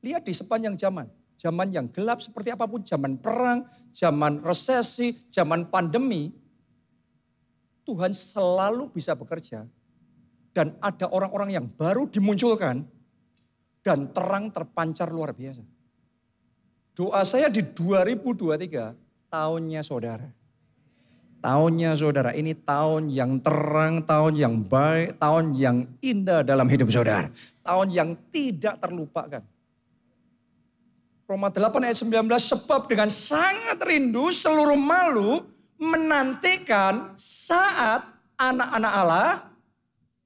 Lihat di sepanjang zaman. Zaman yang gelap seperti apapun, zaman perang, zaman resesi, zaman pandemi. Tuhan selalu bisa bekerja. Dan ada orang-orang yang baru dimunculkan. Dan terang terpancar luar biasa. Doa saya di 2023, tahunnya saudara. Tahunnya saudara, ini tahun yang terang, tahun yang baik, tahun yang indah dalam hidup saudara. Tahun yang tidak terlupakan. Roma 8 ayat 19, sebab dengan sangat rindu seluruh makhluk menantikan saat anak-anak Allah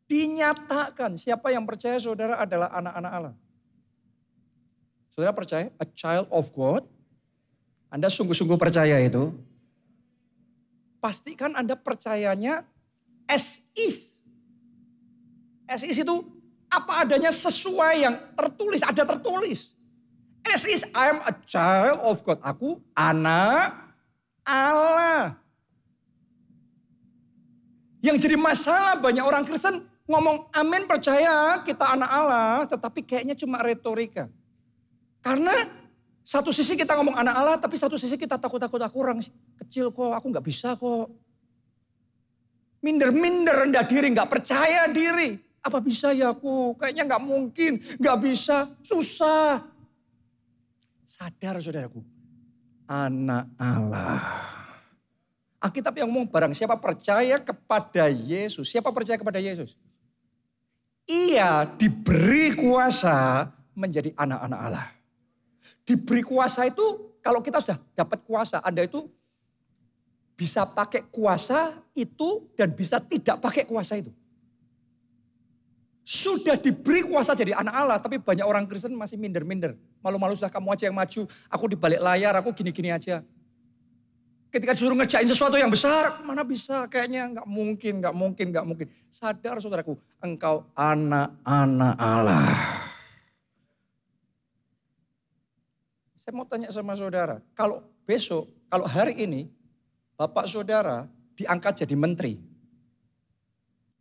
dinyatakan. Siapa yang percaya saudara adalah anak-anak Allah? Saudara percaya a child of God? Anda sungguh-sungguh percaya itu? Pastikan Anda percayanya as is. As is itu apa adanya sesuai yang tertulis, ada tertulis. As is, I am a child of God. Aku anak Allah. Yang jadi masalah banyak orang Kristen ngomong amin percaya kita anak Allah. Tetapi kayaknya cuma retorika. Karena satu sisi kita ngomong anak Allah tapi satu sisi kita takut-takut aku orang kecil kok. Aku gak bisa kok. Minder-minder rendah diri, gak percaya diri. Apa bisa ya aku? Kayaknya gak mungkin, gak bisa, susah. Sadar saudaraku, anak Allah. Alkitab yang ngomong barang siapa percaya kepada Yesus. Siapa percaya kepada Yesus? Ia diberi kuasa menjadi anak-anak Allah. Diberi kuasa itu kalau kita sudah dapat kuasa. Anda itu bisa pakai kuasa itu dan bisa tidak pakai kuasa itu. Sudah diberi kuasa jadi anak Allah, tapi banyak orang Kristen masih minder-minder. Malu-malu sudah kamu aja yang maju, aku di balik layar, aku gini-gini aja. Ketika disuruh ngerjain sesuatu yang besar, mana bisa? Kayaknya nggak mungkin. Sadar saudaraku, engkau anak-anak Allah. Saya mau tanya sama saudara, kalau besok, kalau hari ini, bapak saudara diangkat jadi menteri.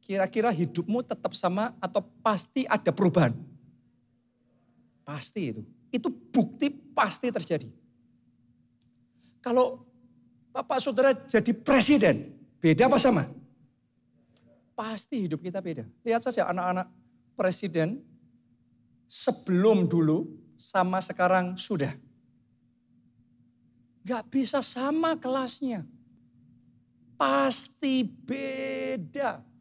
Kira-kira hidupmu tetap sama atau pasti ada perubahan? Pasti itu. Itu bukti pasti terjadi. Kalau bapak saudara jadi presiden, beda apa sama? Pasti hidup kita beda. Lihat saja anak-anak presiden sebelum dulu sama sekarang sudah. Gak bisa sama kelasnya. Pasti beda.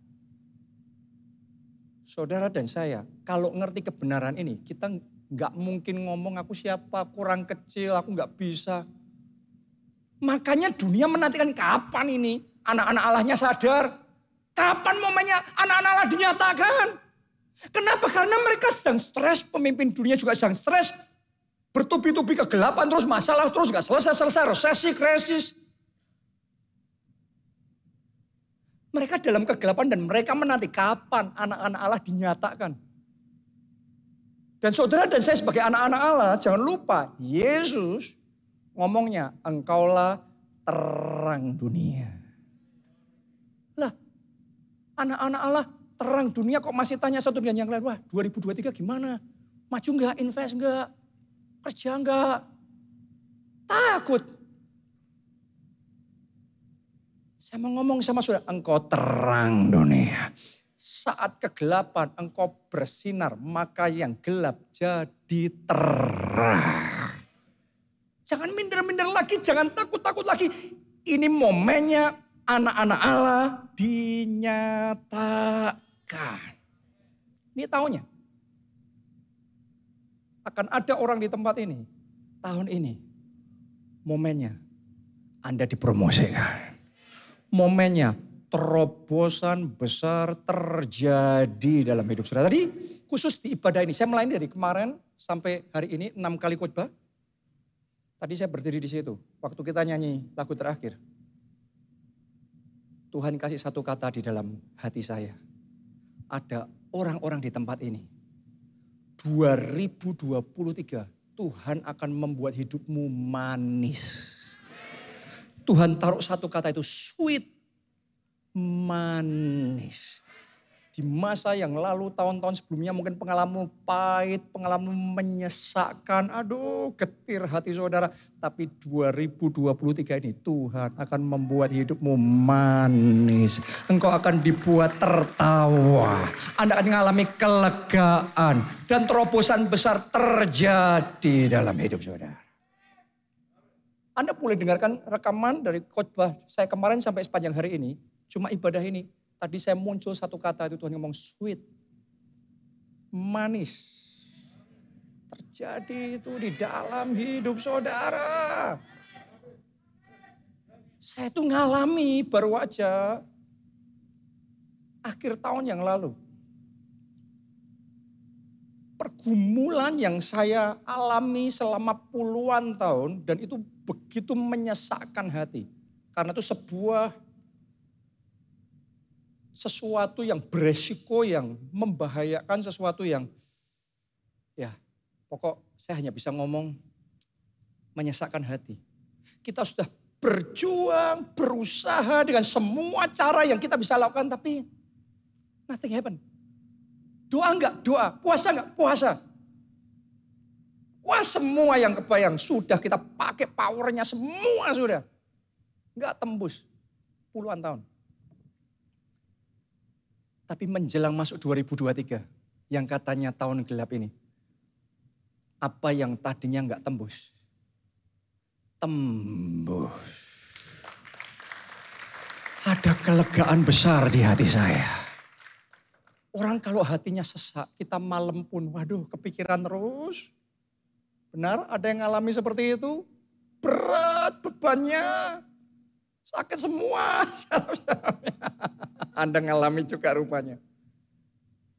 Saudara dan saya, kalau ngerti kebenaran ini, kita nggak mungkin ngomong aku siapa, kurang kecil, aku nggak bisa. Makanya dunia menantikan kapan ini anak-anak Allahnya sadar. Kapan momennya anak-anak Allah dinyatakan. Kenapa? Karena mereka sedang stres, pemimpin dunia juga sedang stres. Bertubi-tubi kegelapan terus, masalah terus, nggak selesai-selesai, resesi, krisis. Mereka dalam kegelapan dan mereka menanti kapan anak-anak Allah dinyatakan. Dan saudara dan saya sebagai anak-anak Allah, jangan lupa Yesus ngomongnya, engkaulah terang dunia. Lah, anak-anak Allah terang dunia kok masih tanya satu dengan yang lain. Wah 2023 gimana? Maju enggak? Invest enggak? Kerja enggak? Takut. Saya mau ngomong sama saudara, engkau terang dunia. Saat kegelapan engkau bersinar, maka yang gelap jadi terang. Jangan minder-minder lagi, jangan takut-takut lagi. Ini momennya anak-anak Allah dinyatakan. Ini tahunnya. Akan ada orang di tempat ini, tahun ini, momennya Anda dipromosikan. Momennya terobosan besar terjadi dalam hidup saudara. Tadi khusus di ibadah ini, saya melayani dari kemarin sampai hari ini 6 kali khotbah. Tadi saya berdiri di situ, waktu kita nyanyi lagu terakhir. Tuhan kasih satu kata di dalam hati saya. Ada orang-orang di tempat ini. 2023 Tuhan akan membuat hidupmu manis. Tuhan taruh satu kata itu, sweet, manis. Di masa yang lalu, tahun-tahun sebelumnya mungkin pengalaman pahit, pengalaman menyesakkan. Aduh, getir hati saudara. Tapi 2023 ini Tuhan akan membuat hidupmu manis. Engkau akan dibuat tertawa. Anda akan mengalami kelegaan. Dan terobosan besar terjadi dalam hidup saudara. Anda boleh dengarkan rekaman dari khotbah saya kemarin sampai sepanjang hari ini. Cuma ibadah ini. Tadi saya muncul satu kata itu Tuhan ngomong sweet. Manis. Terjadi itu di dalam hidup saudara. Saya itu ngalami baru aja. Akhir tahun yang lalu. Pergumulan yang saya alami selama puluhan tahun. Dan itu begitu menyesakkan hati. Karena itu sesuatu yang beresiko, yang membahayakan, sesuatu yang ya pokok saya hanya bisa ngomong menyesakkan hati. Kita sudah berjuang, berusaha dengan semua cara yang kita bisa lakukan tapi nothing happen. Doa enggak? Doa. Puasa enggak? Puasa. Wah semua yang kebayang sudah kita pakai powernya semua sudah. Enggak tembus puluhan tahun. Tapi menjelang masuk 2023 yang katanya tahun gelap ini. Apa yang tadinya enggak tembus. Tembus. Ada kelegaan besar di hati saya. Orang kalau hatinya sesak, kita malam pun waduh kepikiran terus. Benar ada yang ngalami seperti itu? Berat bebannya. Sakit semua. Anda ngalami juga rupanya.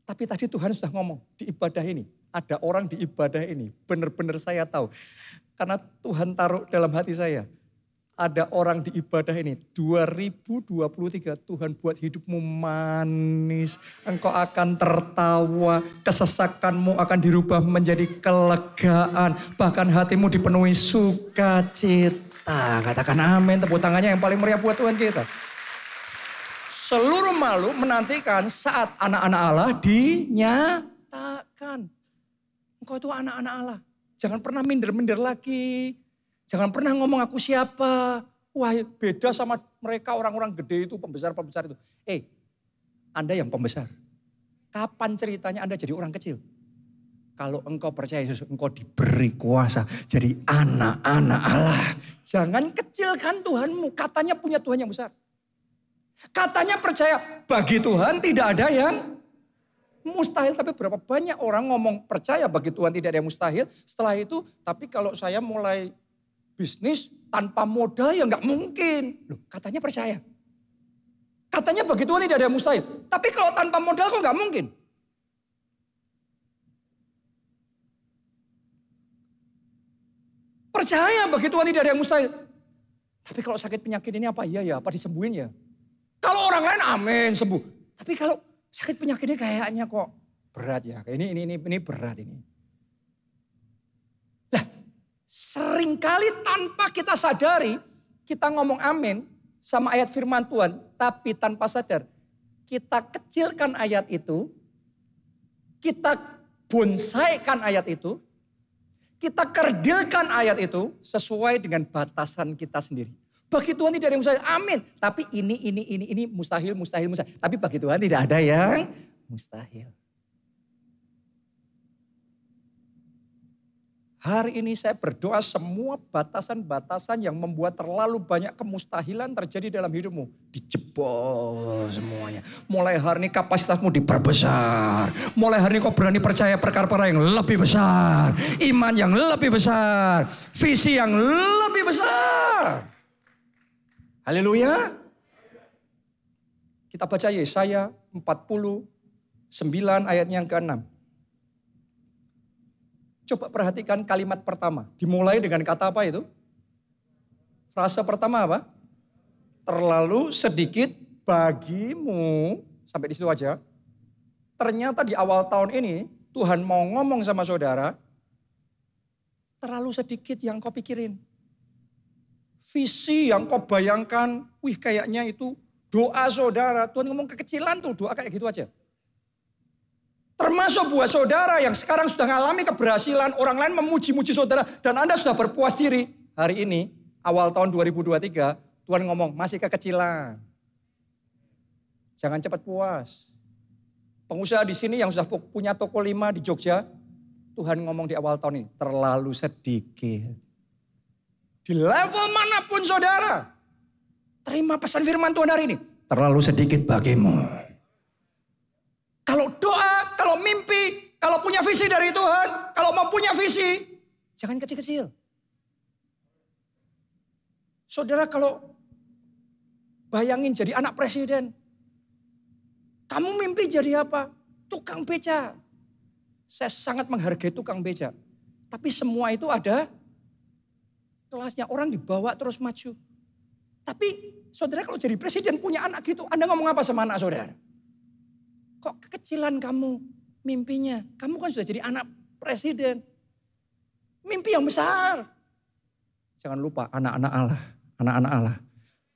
Tapi tadi Tuhan sudah ngomong di ibadah ini. Ada orang di ibadah ini. Benar-benar saya tahu. Karena Tuhan taruh dalam hati saya. Ada orang di ibadah ini. 2023 Tuhan buat hidupmu manis. Engkau akan tertawa. Kesesakanmu akan dirubah menjadi kelegaan. Bahkan hatimu dipenuhi sukacita. Katakan amin. Tepuk tangannya yang paling meriah buat Tuhan kita. Seluruh makhluk menantikan saat anak-anak Allah dinyatakan. Engkau itu anak-anak Allah. Jangan pernah minder-minder lagi. Jangan pernah ngomong aku siapa. Wah beda sama mereka orang-orang gede itu, pembesar-pembesar itu. Anda yang pembesar. Kapan ceritanya Anda jadi orang kecil? Kalau engkau percaya Yesus, engkau diberi kuasa jadi anak-anak Allah. Jangan kecilkan Tuhanmu. Katanya punya Tuhan yang besar. Katanya percaya bagi Tuhan tidak ada yang mustahil. Tapi berapa banyak orang ngomong percaya bagi Tuhan tidak ada yang mustahil. Setelah itu, tapi kalau saya mulai bisnis tanpa modal ya nggak mungkin. Loh, katanya percaya. Katanya bagi Tuhan tidak ada yang mustahil. Tapi kalau tanpa modal kok nggak mungkin. Percaya bagi Tuhan tidak ada yang mustahil. Tapi kalau sakit penyakit ini apa? Iya ya, apa disembuhin ya? Kalau orang lain amin sembuh. Tapi kalau sakit penyakit ini kayaknya kok berat ya. Ini berat ini. Nah, seringkali tanpa kita sadari, kita ngomong amin sama ayat firman Tuhan. Tapi tanpa sadar, kita kecilkan ayat itu. Kita bonsaikan ayat itu. Kita kerdilkan ayat itu sesuai dengan batasan kita sendiri. Bagi Tuhan tidak ada yang mustahil. Amin. Tapi ini mustahil. Tapi bagi Tuhan tidak ada yang mustahil. Hari ini saya berdoa semua batasan-batasan yang membuat terlalu banyak kemustahilan terjadi dalam hidupmu. Dijebol semuanya. Mulai hari ini kapasitasmu diperbesar. Mulai hari ini kau berani percaya perkara-perkara yang lebih besar. Iman yang lebih besar. Visi yang lebih besar. Haleluya. Kita baca Yesaya 49 ayatnya yang ke-6. Coba perhatikan kalimat pertama. Dimulai dengan kata apa itu? Frase pertama apa? Terlalu sedikit bagimu. Sampai di situ aja. Ternyata di awal tahun ini Tuhan mau ngomong sama saudara. Terlalu sedikit yang kau pikirin. Visi yang kau bayangkan, wih kayaknya itu doa saudara. Tuhan ngomong kekecilan tuh, doa kayak gitu aja. Termasuk buat saudara yang sekarang sudah mengalami keberhasilan, orang lain memuji-muji saudara, dan Anda sudah berpuas diri. Hari ini, awal tahun 2023, Tuhan ngomong, masih kekecilan. Jangan cepat puas. Pengusaha di sini yang sudah punya toko 5 di Jogja, Tuhan ngomong di awal tahun ini, terlalu sedikit. Di level manapun saudara, terima pesan firman Tuhan hari ini, terlalu sedikit bagimu. Kalau doa, kalau mimpi, kalau punya visi dari Tuhan, kalau mau punya visi, jangan kecil-kecil. Saudara kalau bayangin jadi anak presiden, kamu mimpi jadi apa? Tukang beca. Saya sangat menghargai tukang beca. Tapi semua itu ada kelasnya, orang dibawa terus maju. Tapi saudara kalau jadi presiden punya anak gitu, Anda ngomong apa sama anak saudara? Kok kekecilan kamu mimpinya? Kamu kan sudah jadi anak presiden. Mimpi yang besar. Jangan lupa anak-anak Allah. Anak-anak Allah.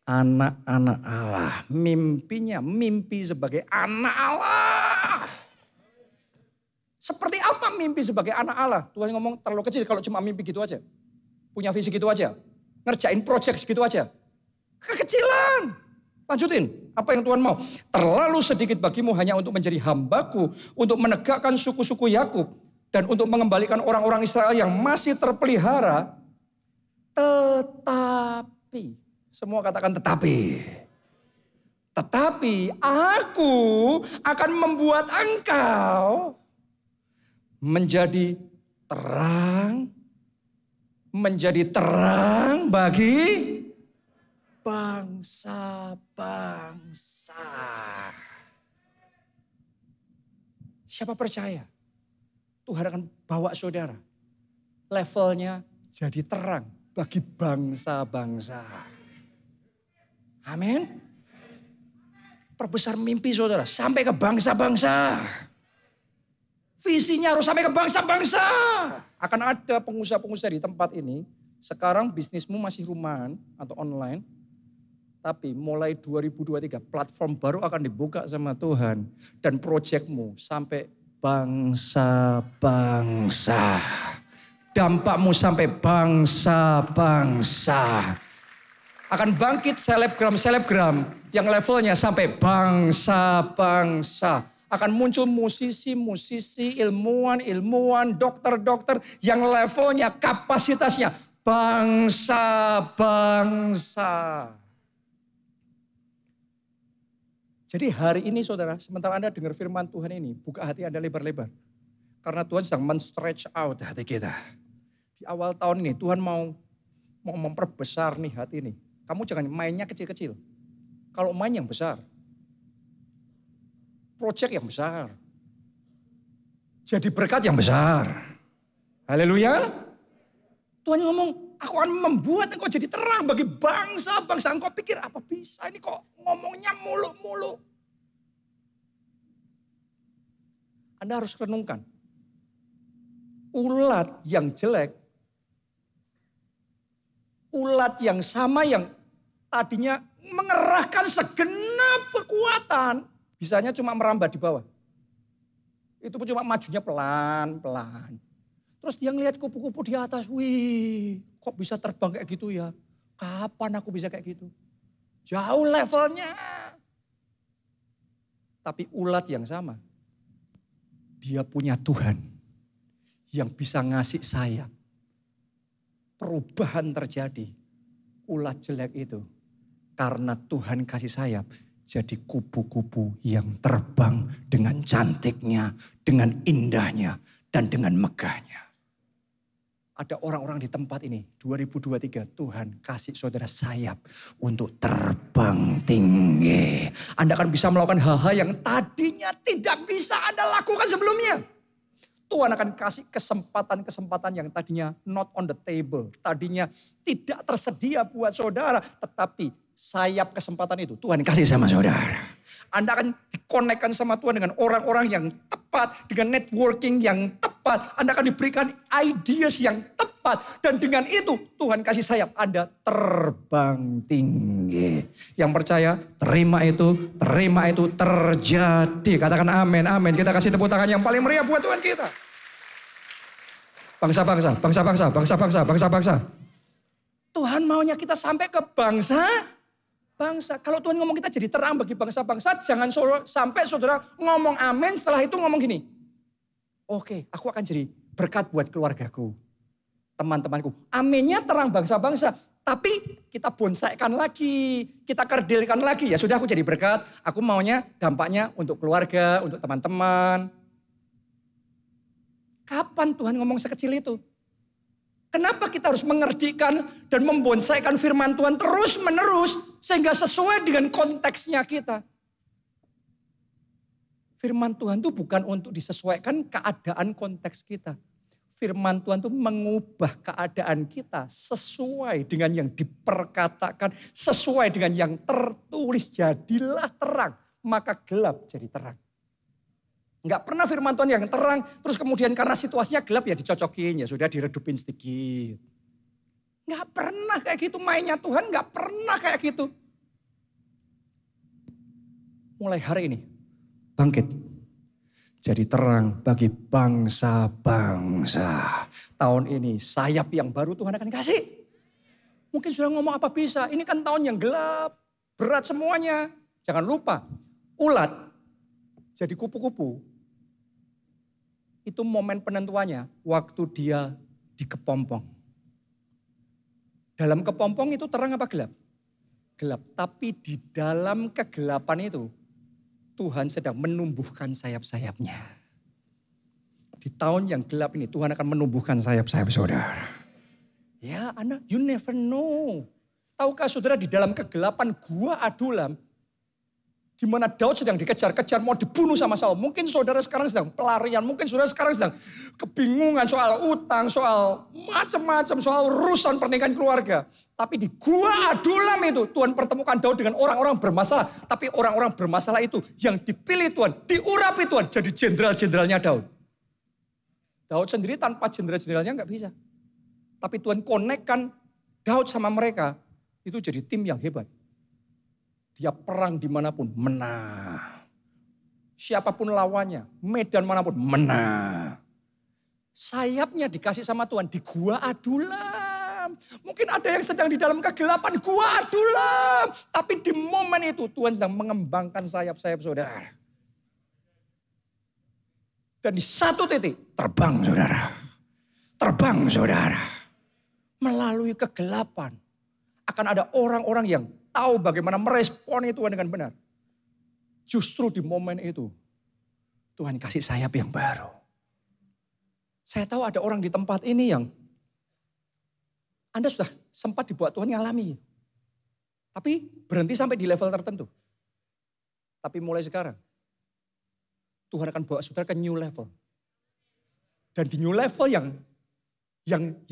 Anak-anak Allah. Mimpinya mimpi sebagai anak Allah. Seperti apa mimpi sebagai anak Allah? Tuhan ngomong terlalu kecil kalau cuma mimpi gitu aja. Punya visi gitu aja. Ngerjain project gitu aja. Kekecilan. Lanjutin, apa yang Tuhan mau? Terlalu sedikit bagimu hanya untuk menjadi hambaku, untuk menegakkan suku-suku Yakub, dan untuk mengembalikan orang-orang Israel yang masih terpelihara. Tetapi, semua katakan tetapi. Tetapi aku akan membuat engkau menjadi terang bagi bangsa-bangsa. Siapa percaya? Tuhan akan bawa saudara. Levelnya jadi terang bagi bangsa-bangsa. Amin. Perbesar mimpi saudara sampai ke bangsa-bangsa. Visinya harus sampai ke bangsa-bangsa. Akan ada pengusaha-pengusaha di tempat ini. Sekarang bisnismu masih rumahan atau online. Tapi mulai 2023 platform baru akan dibuka sama Tuhan. Dan proyekmu sampai bangsa-bangsa. Dampakmu sampai bangsa-bangsa. Akan bangkit selebgram-selebgram yang levelnya sampai bangsa-bangsa. Akan muncul musisi-musisi, ilmuwan-ilmuwan, dokter-dokter yang levelnya, kapasitasnya bangsa-bangsa. Jadi hari ini saudara, sementara Anda dengar firman Tuhan ini, buka hati Anda lebar-lebar. Karena Tuhan sedang men-stretch out hati kita. Di awal tahun ini Tuhan mau memperbesar nih hati ini. Kamu jangan mainnya kecil-kecil. Kalau main yang besar. Project yang besar. Jadi berkat yang besar. Haleluya. Tuhan ngomong, aku akan membuat engkau jadi terang bagi bangsa-bangsa. Engkau pikir apa bisa ini kok ngomongnya muluk-muluk. Anda harus renungkan. Ulat yang jelek. Ulat yang sama yang tadinya mengerahkan segenap kekuatan. Bisanya cuma merambat di bawah. Itu pun cuma majunya pelan-pelan. Terus dia ngelihat kupu-kupu di atas, wih kok bisa terbang kayak gitu ya. Kapan aku bisa kayak gitu? Jauh levelnya. Tapi ulat yang sama, dia punya Tuhan yang bisa ngasih sayap. Perubahan terjadi. Ulat jelek itu karena Tuhan kasih sayap. Jadi kupu-kupu yang terbang dengan cantiknya, dengan indahnya, dan dengan megahnya. Ada orang-orang di tempat ini, 2023 Tuhan kasih saudara sayap untuk terbang tinggi. Anda akan bisa melakukan hal-hal yang tadinya tidak bisa Anda lakukan sebelumnya. Tuhan akan kasih kesempatan-kesempatan yang tadinya not on the table. Tadinya tidak tersedia buat saudara. Tetapi sayap kesempatan itu Tuhan kasih sama saudara. Anda akan dikonekkan sama Tuhan dengan orang-orang yang tepat. Dengan networking yang tepat. Anda akan diberikan ideas yang tepat. lipat. Dan dengan itu Tuhan kasih sayap, Anda terbang tinggi. Yang percaya, terima itu terjadi. Katakan amin, amin. Kita kasih tepuk tangan yang paling meriah buat Tuhan kita. Bangsa-bangsa, bangsa-bangsa, bangsa-bangsa, bangsa-bangsa. Tuhan maunya kita sampai ke bangsa. Kalau Tuhan ngomong kita jadi terang bagi bangsa-bangsa, jangan sampai saudara ngomong amin, setelah itu ngomong gini. Oke, aku akan jadi berkat buat keluargaku, teman-temanku. Aminnya terang bangsa-bangsa. Tapi kita bonsaikan lagi, kita kerdilkan lagi. Ya sudah, aku jadi berkat, aku maunya dampaknya untuk keluarga, untuk teman-teman. Kapan Tuhan ngomong sekecil itu? Kenapa kita harus mengerjikan dan membonsaikan firman Tuhan terus menerus sehingga sesuai dengan konteksnya kita? Firman Tuhan itu bukan untuk disesuaikan keadaan konteks kita. Firman Tuhan itu mengubah keadaan kita sesuai dengan yang diperkatakan, sesuai dengan yang tertulis. Jadilah terang, maka gelap jadi terang. Enggak pernah firman Tuhan yang terang, terus kemudian karena situasinya gelap ya dicocokin, ya sudah diredupin sedikit. Enggak pernah kayak gitu mainnya Tuhan, enggak pernah kayak gitu. Mulai hari ini, bangkit. Jadi terang bagi bangsa-bangsa. Tahun ini sayap yang baru Tuhan akan kasih. Mungkin sudah ngomong apa bisa, ini kan tahun yang gelap, berat semuanya. Jangan lupa, ulat jadi kupu-kupu. Itu momen penentuannya waktu dia di kepompong. Dalam kepompong itu terang apa gelap? Gelap. Tapi di dalam kegelapan itu Tuhan sedang menumbuhkan sayap-sayapnya. Di tahun yang gelap ini Tuhan akan menumbuhkan sayap-sayap saudara. Ya anak, you never know. Tahukah saudara di dalam kegelapan gua Adulam, di mana Daud sedang dikejar-kejar, mau dibunuh sama Saul. Mungkin saudara sekarang sedang pelarian, mungkin saudara sekarang sedang kebingungan soal utang, soal macam-macam, soal urusan pernikahan keluarga. Tapi di Gua Adulam itu Tuhan pertemukan Daud dengan orang-orang bermasalah. Tapi orang-orang bermasalah itu yang dipilih Tuhan, diurapi Tuhan jadi jenderal-jenderalnya Daud. Daud sendiri tanpa jenderal-jenderalnya nggak bisa. Tapi Tuhan konekkan Daud sama mereka, itu jadi tim yang hebat. Dia perang dimanapun, menang. Siapapun lawannya, medan manapun, menang. Sayapnya dikasih sama Tuhan di Gua Adulam. Mungkin ada yang sedang di dalam kegelapan, Gua Adulam. Tapi di momen itu Tuhan sedang mengembangkan sayap-sayap saudara. Dan di satu titik, terbang saudara. Terbang saudara. Melalui kegelapan. Akan ada orang-orang yang tahu bagaimana meresponi Tuhan dengan benar. Justru di momen itu, Tuhan kasih sayap yang baru. Saya tahu ada orang di tempat ini yang Anda sudah sempat dibuat Tuhan ngalami. Tapi berhenti sampai di level tertentu. Tapi mulai sekarang, Tuhan akan bawa saudara ke new level. Dan di new level yang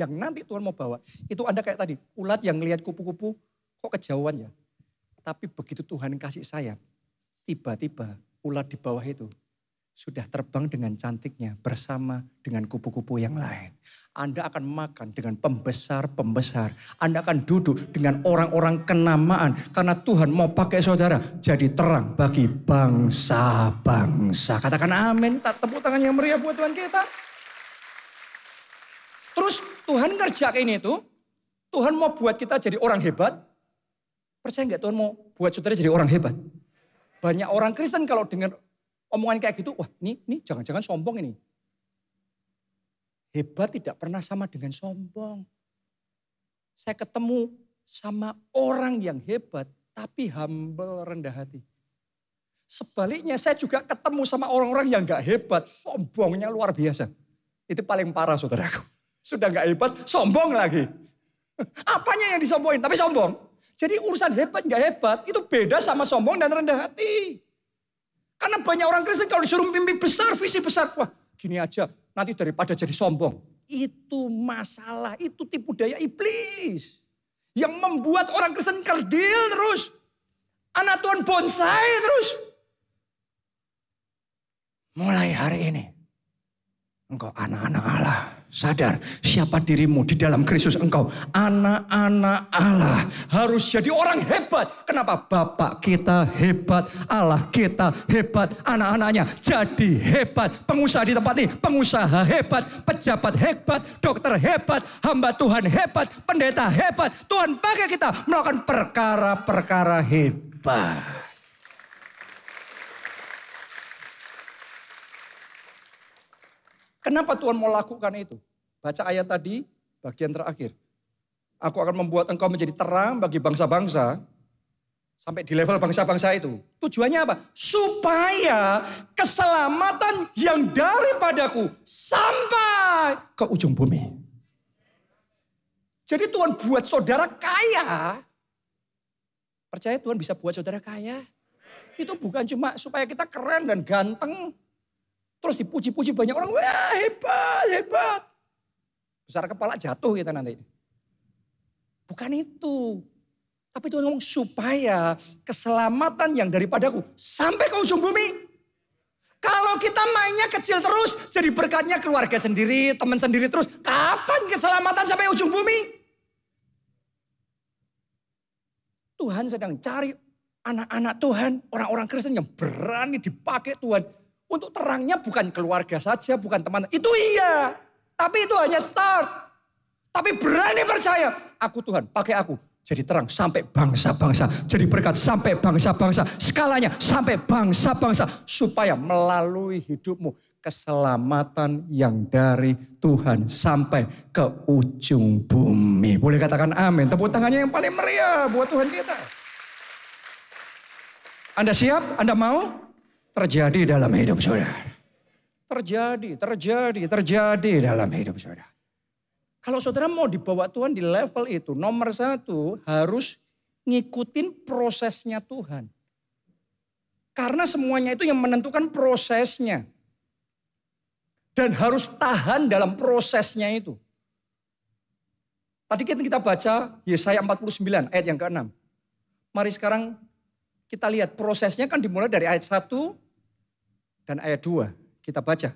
nanti Tuhan mau bawa, itu Anda kayak tadi, ulat yang lihat kupu-kupu, kok kejauhan ya. Tapi begitu Tuhan kasih sayap, tiba-tiba ulat di bawah itu sudah terbang dengan cantiknya bersama dengan kupu-kupu yang lain. Anda akan makan dengan pembesar-pembesar. Anda akan duduk dengan orang-orang kenamaan. Karena Tuhan mau pakai saudara jadi terang bagi bangsa-bangsa. Katakan amin, tepuk tangan yang meriah buat Tuhan kita. Terus Tuhan ngerjain itu, Tuhan mau buat kita jadi orang hebat. Percaya nggak Tuhan mau buat saudara jadi orang hebat? Banyak orang Kristen kalau dengar omongan kayak gitu, wah ini jangan-jangan sombong ini. Hebat tidak pernah sama dengan sombong. Saya ketemu sama orang yang hebat, tapi humble, rendah hati. Sebaliknya saya juga ketemu sama orang-orang yang gak hebat, sombongnya luar biasa. Itu paling parah saudaraku. Sudah gak hebat, sombong lagi. Apanya yang disombongin, tapi sombong. Jadi urusan hebat gak hebat, itu beda sama sombong dan rendah hati. Karena banyak orang Kristen kalau disuruh mimpi besar, visi besar. Wah gini aja, nanti daripada jadi sombong. Itu masalah, itu tipu daya iblis. Yang membuat orang Kristen kerdil terus. Anak Tuhan bonsai terus. Mulai hari ini, engkau anak-anak Allah, Sadar siapa dirimu di dalam Kristus engkau. Anak-anak Allah harus jadi orang hebat. Kenapa? Bapak kita hebat, Allah kita hebat, anak-anaknya jadi hebat. Pengusaha di tempat ini, pengusaha hebat, pejabat hebat, dokter hebat, hamba Tuhan hebat, pendeta hebat. Tuhan pakai kita melakukan perkara-perkara hebat. Kenapa Tuhan mau lakukan itu? Baca ayat tadi, bagian terakhir. Aku akan membuat engkau menjadi terang bagi bangsa-bangsa. Sampai di level bangsa-bangsa itu. Tujuannya apa? Supaya keselamatan yang daripadaku sampai ke ujung bumi. Jadi Tuhan buat saudara kaya. Percaya Tuhan bisa buat saudara kaya? Itu bukan cuma supaya kita keren dan ganteng. Terus dipuji-puji banyak orang, wah hebat, hebat. Besar kepala jatuh kita nanti. Bukan itu. Tapi Tuhan ngomong supaya keselamatan yang daripadaku sampai ke ujung bumi. Kalau kita mainnya kecil terus, jadi berkatnya keluarga sendiri, teman sendiri terus. Kapan keselamatan sampai ujung bumi? Tuhan sedang cari anak-anak Tuhan, orang-orang Kristen yang berani dipakai Tuhan. Untuk terangnya bukan keluarga saja, bukan teman. Itu iya. Tapi itu hanya start. Tapi berani percaya. Aku Tuhan, pakai aku. Jadi terang sampai bangsa-bangsa. Jadi berkat sampai bangsa-bangsa. Skalanya sampai bangsa-bangsa. Supaya melalui hidupmu keselamatan yang dari Tuhan sampai ke ujung bumi. Boleh katakan amin. Tepuk tangannya yang paling meriah buat Tuhan kita. Anda siap? Anda mau? Terjadi dalam hidup saudara. Terjadi dalam hidup saudara. Kalau saudara mau dibawa Tuhan di level itu, nomor satu harus ngikutin prosesnya Tuhan. Karena semuanya itu yang menentukan prosesnya. Dan harus tahan dalam prosesnya itu. Tadi kita baca Yesaya 49 ayat yang ke-6. Mari sekarang kita lihat prosesnya kan dimulai dari ayat 1 dan ayat 2. Kita baca.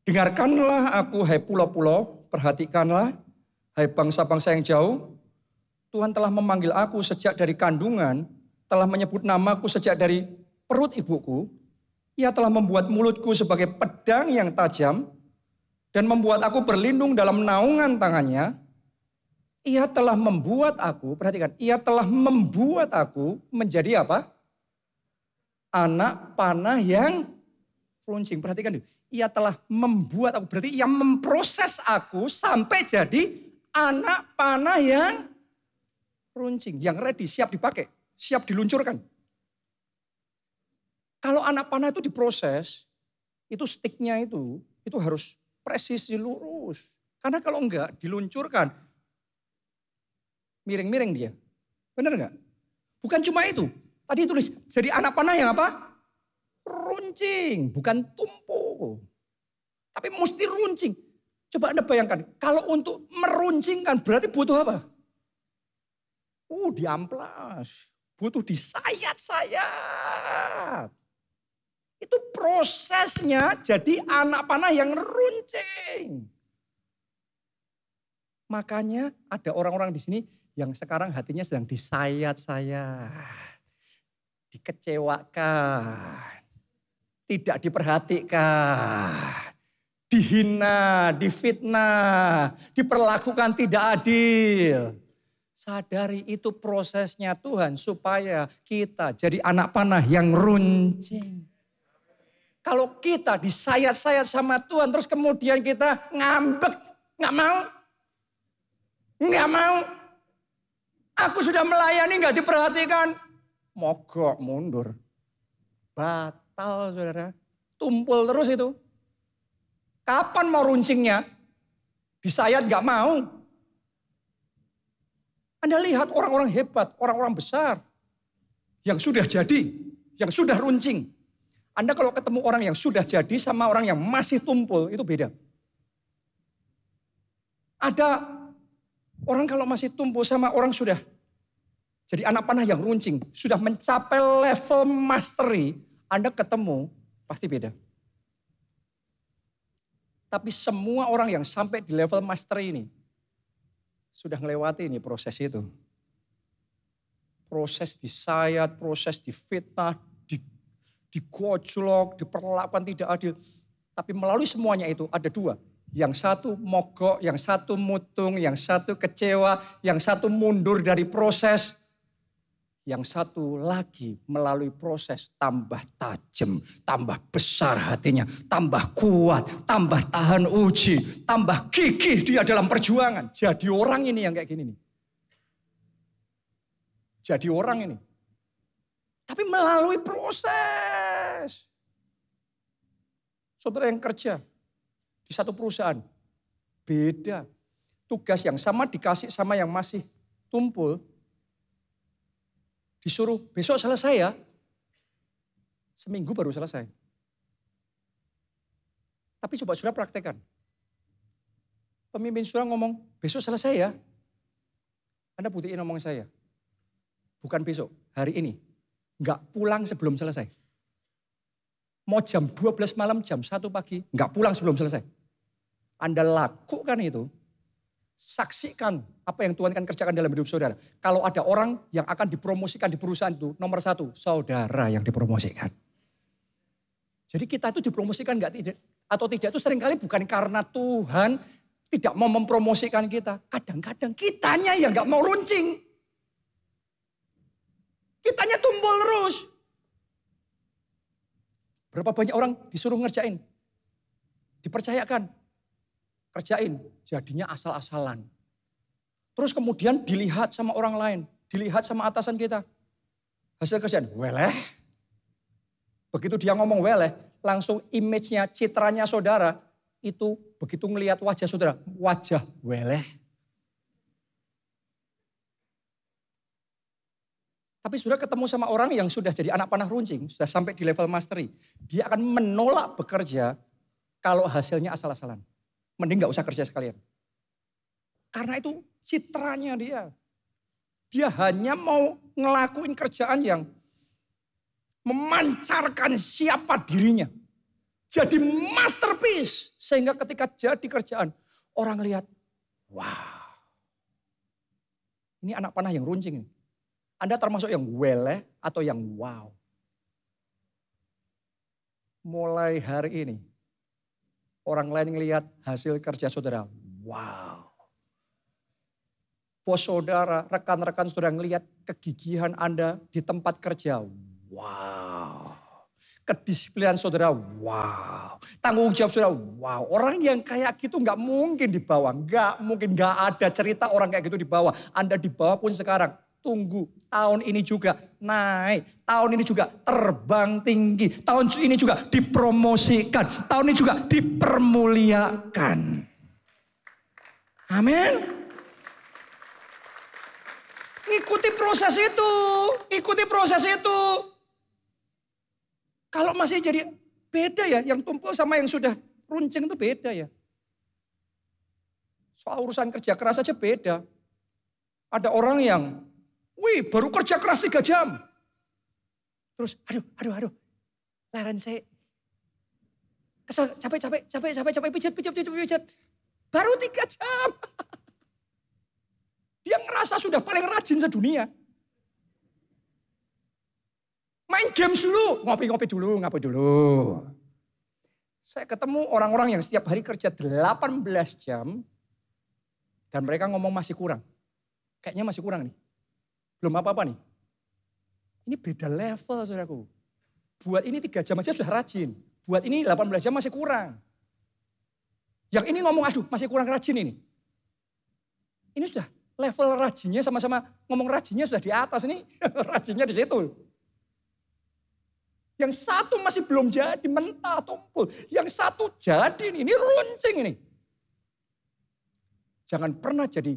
Dengarkanlah aku hai pulau-pulau, perhatikanlah hai bangsa-bangsa yang jauh. Tuhan telah memanggil aku sejak dari kandungan, telah menyebut namaku sejak dari perut ibuku. Ia telah membuat mulutku sebagai pedang yang tajam dan membuat aku berlindung dalam naungan tangannya. Ia telah membuat aku, perhatikan, ia telah membuat aku menjadi apa? Anak panah yang runcing. Perhatikan dulu. Ia telah membuat aku, berarti ia memproses aku sampai jadi anak panah yang runcing. Yang ready, siap dipakai, siap diluncurkan. Kalau anak panah itu diproses, itu sticknya itu harus presisi lurus. Karena kalau enggak diluncurkan, miring-miring dia. Benar enggak? Bukan cuma itu. Tadi tulis, jadi anak panah yang apa? Runcing, bukan tumpul. Tapi mesti runcing. Coba Anda bayangkan, kalau untuk meruncingkan berarti butuh apa? Diamplas. Butuh disayat-sayat. Itu prosesnya jadi anak panah yang runcing. Makanya ada orang-orang di sini yang sekarang hatinya sedang disayat-sayat. Dikecewakan, tidak diperhatikan, dihina, difitnah, diperlakukan tidak adil. Sadari itu prosesnya Tuhan supaya kita jadi anak panah yang runcing. Kalau kita disayat-sayat sama Tuhan terus kemudian kita ngambek, nggak mau. Aku sudah melayani nggak diperhatikan. Mogok mundur. Batal saudara. Tumpul terus itu. Kapan mau runcingnya? Disayat gak mau. Anda lihat orang-orang hebat, orang-orang besar. Yang sudah jadi, yang sudah runcing. Anda kalau ketemu orang yang sudah jadi sama orang yang masih tumpul, itu beda. Ada orang kalau masih tumpul sama orang sudah jadi anak panah yang runcing, sudah mencapai level mastery, Anda ketemu pasti beda. Tapi semua orang yang sampai di level master ini sudah melewati ini proses itu. Proses disayat, proses difitnah, digojlok, diperlakukan tidak adil. Tapi melalui semuanya itu ada dua. Yang satu mogok, yang satu mutung, yang satu kecewa, yang satu mundur dari proses. Yang satu lagi melalui proses tambah tajam, tambah besar hatinya, tambah kuat, tambah tahan uji, tambah gigih dia dalam perjuangan. Jadi orang ini yang kayak gini nih. Jadi orang ini. Tapi melalui proses. Saudara yang kerja di satu perusahaan, beda. Tugas yang sama dikasih sama yang masih tumpul. Disuruh besok selesai ya. Seminggu baru selesai. Tapi coba saudara praktekkan. Pemimpin saudara ngomong, besok selesai ya. Anda buktiin ngomong saya. Bukan besok, hari ini. Enggak pulang sebelum selesai. Mau jam 12 malam, jam 1 pagi, enggak pulang sebelum selesai. Anda lakukan itu, saksikan apa yang Tuhan akan kerjakan dalam hidup saudara. Kalau ada orang yang akan dipromosikan di perusahaan itu, nomor 1, saudara yang dipromosikan. Jadi kita itu dipromosikan atau tidak itu seringkali bukan karena Tuhan tidak mau mempromosikan kita. Kadang-kadang kitanya yang enggak mau runcing. Kitanya tumpul terus. Berapa banyak orang disuruh ngerjain. Dipercayakan. Kerjain. Jadinya asal-asalan. Terus kemudian dilihat sama orang lain. Dilihat sama atasan kita. Hasil kerjaan. Weleh. Begitu dia ngomong weleh. Langsung image-nya, citranya saudara. Itu begitu ngelihat wajah saudara. Wajah weleh. Tapi sudah ketemu sama orang yang sudah jadi anak panah runcing, sudah sampai di level mastery. Dia akan menolak bekerja kalau hasilnya asal-asalan. Mending gak usah kerja sekalian. Karena itu citranya dia. Dia hanya mau ngelakuin kerjaan yang memancarkan siapa dirinya. Jadi masterpiece. Sehingga ketika jadi kerjaan, orang lihat, wow. Ini anak panah yang runcing. Anda termasuk yang weleh atau yang wow. Mulai hari ini, orang lain ngelihat hasil kerja saudara, wow. Bos saudara, rekan-rekan saudara ngelihat kegigihan Anda di tempat kerja, wow. Kedisiplinan saudara, wow. Tanggung jawab saudara, wow. Orang yang kayak gitu nggak mungkin di bawah, nggak mungkin, nggak ada cerita orang kayak gitu di bawah. Anda di bawah pun sekarang. Tunggu, tahun ini juga naik, tahun ini juga terbang tinggi, tahun ini juga dipromosikan, tahun ini juga dipermuliakan. Amin. Ikuti proses itu, ikuti proses itu. Kalau masih jadi beda ya, yang tumpul sama yang sudah runcing itu beda ya. Soal urusan kerja keras aja beda. Ada orang yang wih, baru kerja keras 3 jam. Terus, aduh. Leren saya. Kesel, capek, pijat. Baru 3 jam. Dia ngerasa sudah paling rajin sedunia. Main games dulu, ngopi dulu. Saya ketemu orang-orang yang setiap hari kerja 18 jam. Dan mereka ngomong masih kurang. Kayaknya masih kurang nih. Belum apa-apa nih. Ini beda level saudaraku. Buat ini 3 jam aja sudah rajin. Buat ini 18 jam masih kurang. Yang ini ngomong aduh masih kurang rajin ini. Ini sudah level rajinnya sama-sama ngomong rajinnya sudah di atas nih. Rajinnya di situ. Yang satu masih belum jadi mentah tumpul. Yang satu jadi ini runcing ini. Jangan pernah jadi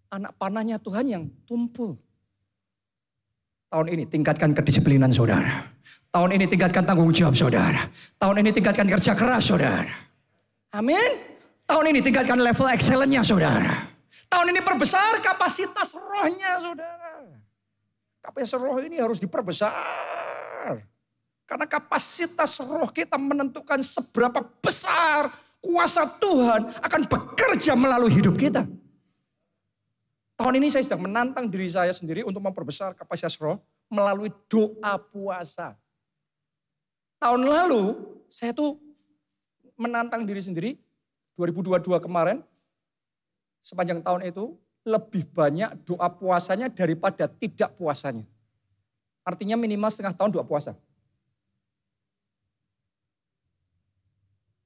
anak panahnya Tuhan yang tumpul. Tahun ini tingkatkan kedisiplinan saudara. Tahun ini tingkatkan tanggung jawab saudara. Tahun ini tingkatkan kerja keras saudara. Amin. Tahun ini tingkatkan level excellence-nya saudara. Tahun ini perbesar kapasitas rohnya saudara. Kapasitas roh ini harus diperbesar. Karena kapasitas roh kita menentukan seberapa besar Kuasa Tuhan akan bekerja melalui hidup kita. Tahun ini saya sedang menantang diri saya sendiri untuk memperbesar kapasitas roh melalui doa puasa. Tahun lalu saya tuh menantang diri sendiri, 2022 kemarin, sepanjang tahun itu lebih banyak doa puasanya daripada tidak puasanya. Artinya minimal setengah tahun doa puasa.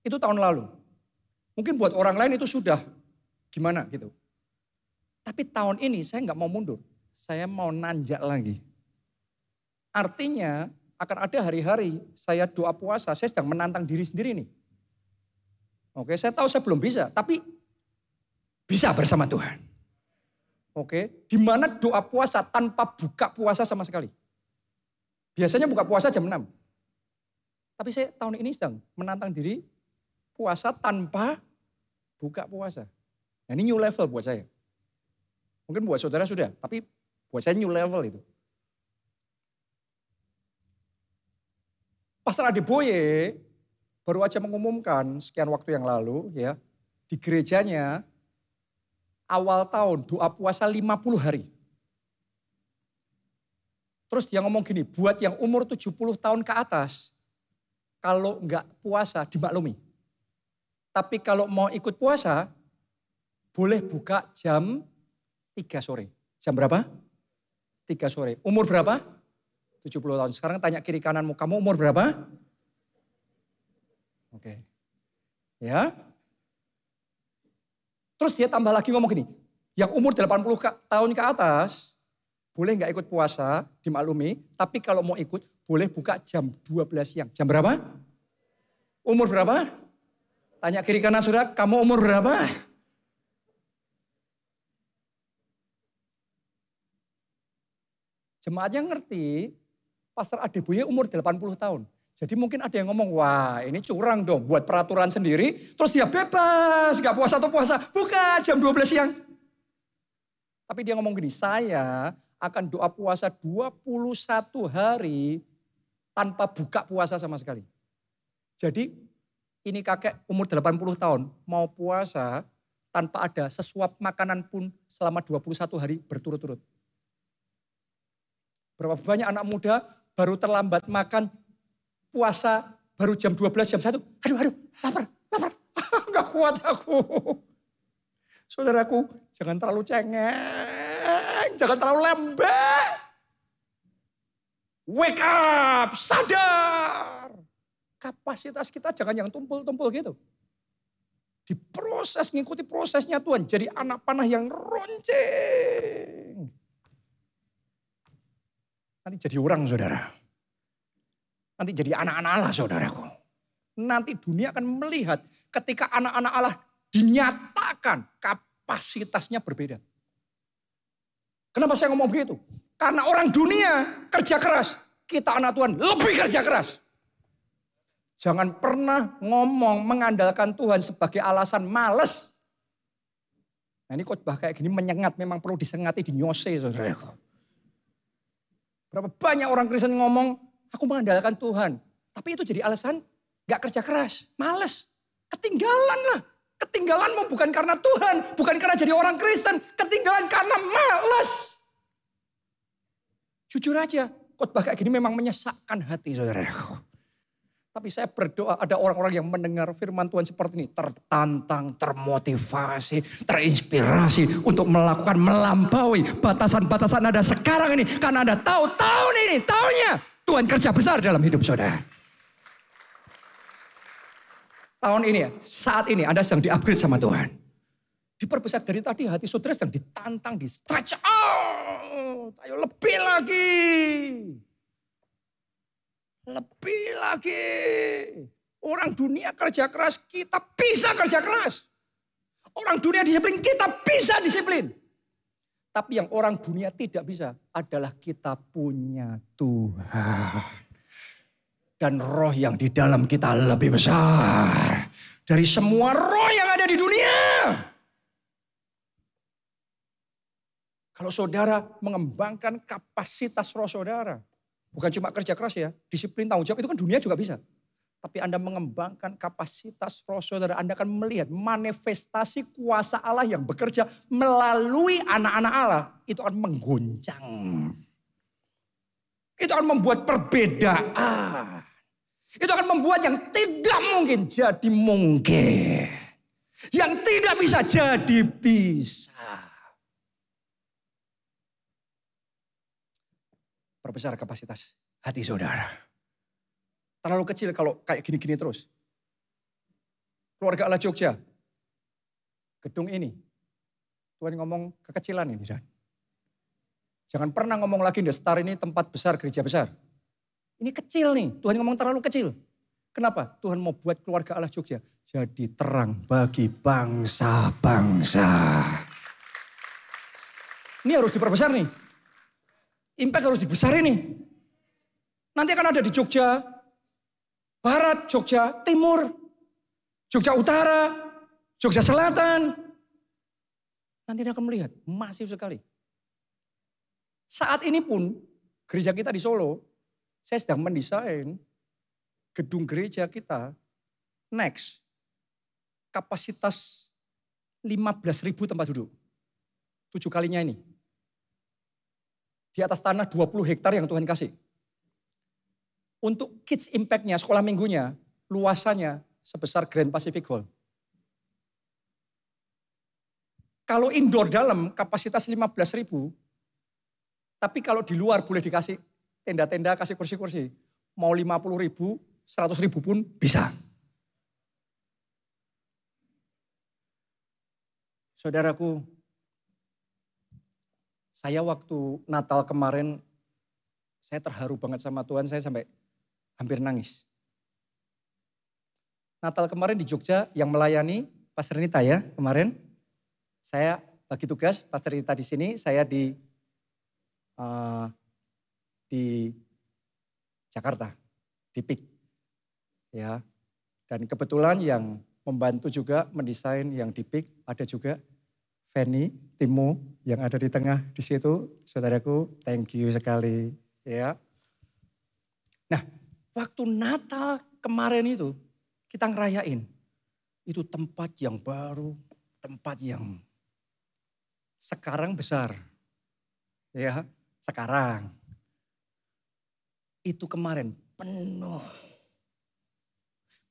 Itu tahun lalu. Mungkin buat orang lain itu sudah gimana gitu. Tapi tahun ini saya nggak mau mundur. Saya mau nanjak lagi. Artinya akan ada hari-hari saya doa puasa, saya sedang menantang diri sendiri nih. Oke, saya tahu saya belum bisa, tapi bisa bersama Tuhan. Oke, di mana doa puasa tanpa buka puasa sama sekali. Biasanya buka puasa jam 6. Tapi saya tahun ini sedang menantang diri puasa tanpa buka puasa. Nah, ini new level buat saya. Mungkin buat saudara sudah, tapi buat saya new level itu. Pastor Adeboye baru aja mengumumkan sekian waktu yang lalu ya, di gerejanya awal tahun doa puasa 50 hari. Terus dia ngomong gini, buat yang umur 70 tahun ke atas, kalau enggak puasa dimaklumi. Tapi kalau mau ikut puasa, boleh buka jam 3 sore. Jam berapa? 3 sore. Umur berapa? 70 tahun. Sekarang tanya kiri kananmu, kamu umur berapa? Oke. Ya. Terus dia tambah lagi ngomong gini, yang umur 80 tahun ke atas, boleh nggak ikut puasa, dimaklumi. Tapi kalau mau ikut, boleh buka jam 12 siang. Jam berapa? Umur berapa? Tanya kiri kanan saudara, kamu umur berapa? Jemaatnya ngerti, Pastor Adeboye umur 80 tahun. Jadi mungkin ada yang ngomong, wah ini curang dong, buat peraturan sendiri. Terus dia bebas, gak puasa atau puasa, buka jam 12 siang. Tapi dia ngomong gini, saya akan doa puasa 21 hari tanpa buka puasa sama sekali. Jadi ini kakek umur 80 tahun, mau puasa tanpa ada sesuap makanan pun selama 21 hari berturut-turut. Berapa banyak anak muda baru terlambat makan puasa baru jam 12, jam 1. Aduh, lapar. Enggak kuat aku. Saudaraku, jangan terlalu cengeng, jangan terlalu lembek. Wake up, sadar. Kapasitas kita jangan yang tumpul-tumpul gitu. Diproses, ngikuti prosesnya Tuhan. Jadi anak panah yang ronceng. Nanti jadi orang saudara. Nanti jadi anak-anak Allah saudaraku. Nanti dunia akan melihat ketika anak-anak Allah dinyatakan kapasitasnya berbeda. Kenapa saya ngomong begitu? Karena orang dunia kerja keras. Kita anak Tuhan lebih kerja keras. Jangan pernah ngomong mengandalkan Tuhan sebagai alasan males. Nah ini khotbah kayak gini menyengat, memang perlu disengati, dinyose saudaraku. Berapa banyak orang Kristen ngomong, aku mengandalkan Tuhan. Tapi itu jadi alasan gak kerja keras, males. Ketinggalan lah. Ketinggalanmu bukan karena Tuhan, bukan karena jadi orang Kristen. Ketinggalan karena males. Jujur aja, khotbah kayak gini memang menyesakkan hati saudaraku. Tapi saya berdoa ada orang-orang yang mendengar firman Tuhan seperti ini. Tertantang, termotivasi, terinspirasi untuk melakukan, melampaui batasan-batasan Anda sekarang ini. Karena Anda tahu tahun ini, tahunnya Tuhan kerja besar dalam hidup saudara. Tahun ini ya, saat ini Anda sedang di-upgrade sama Tuhan. Diperbesar dari tadi hati saudara sedang ditantang, di-stretch out. Ayo lebih lagi. Lebih lagi. Orang dunia kerja keras, kita bisa kerja keras. Orang dunia disiplin, kita bisa disiplin. Tapi yang orang dunia tidak bisa adalah kita punya Tuhan. Dan roh yang di dalam kita lebih besar dari semua roh yang ada di dunia. Kalau saudara mengembangkan kapasitas roh saudara. Bukan cuma kerja keras ya, disiplin tanggung jawab itu kan dunia juga bisa. Tapi Anda mengembangkan kapasitas roh saudara, Anda akan melihat manifestasi kuasa Allah yang bekerja melalui anak-anak Allah. Itu akan mengguncang. Itu akan membuat perbedaan. Itu akan membuat yang tidak mungkin jadi mungkin. Yang tidak bisa jadi bisa. Perbesar kapasitas hati saudara. Terlalu kecil kalau kayak gini-gini terus. Keluarga Allah Jogja. Gedung ini. Tuhan ngomong kekecilan ini. Dan jangan pernah ngomong lagi The Star ini tempat besar, gereja besar. Ini kecil nih. Tuhan ngomong terlalu kecil. Kenapa? Tuhan mau buat keluarga Allah Jogja jadi terang bagi bangsa-bangsa. Ini harus diperbesar nih. Impact harus dibesarin nih. Nanti akan ada di Jogja Barat, Jogja Timur, Jogja Utara, Jogja Selatan. Nanti Anda akan melihat masif sekali. Saat ini pun gereja kita di Solo, saya sedang mendesain gedung gereja kita next. Kapasitas 15.000 tempat duduk. 7 kalinya ini. Di atas tanah 20 hektar yang Tuhan kasih. Untuk kids impact-nya, sekolah minggunya, luasannya sebesar Grand Pacific Hall. Kalau indoor dalam kapasitas 15.000, tapi kalau di luar boleh dikasih tenda-tenda, kasih kursi-kursi. Mau 50.000, 100.000 pun bisa. Saudaraku, saya waktu Natal kemarin, saya terharu banget sama Tuhan, saya sampai hampir nangis. Natal kemarin di Jogja yang melayani Pastor Nita ya kemarin. Saya bagi tugas Pastor Nita di sini, saya di Jakarta, di PIK. Ya. Dan kebetulan yang membantu juga mendesain yang di PIK ada juga Fanny, Timo yang ada di tengah di situ. Saudaraku, thank you sekali ya. Nah, waktu Natal kemarin itu kita ngerayain. Itu tempat yang baru, tempat yang sekarang besar. Ya, sekarang. Itu kemarin penuh.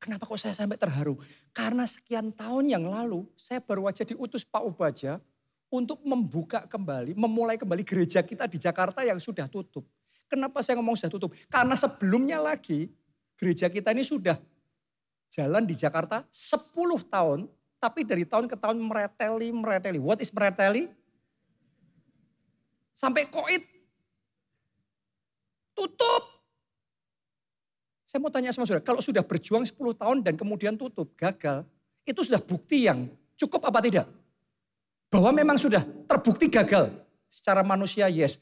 Kenapa kok saya sampai terharu? Karena sekian tahun yang lalu saya baru aja diutus Pak Ubaja untuk membuka kembali, memulai kembali gereja kita di Jakarta yang sudah tutup. Kenapa saya ngomong sudah tutup? Karena sebelumnya lagi gereja kita ini sudah jalan di Jakarta 10 tahun. Tapi dari tahun ke tahun mereteli. What is mereteli? Sampai koit. Tutup. Saya mau tanya sama saudara, kalau sudah berjuang 10 tahun dan kemudian tutup, gagal. Itu sudah bukti yang cukup apa tidak? Bahwa memang sudah terbukti gagal. Secara manusia yes.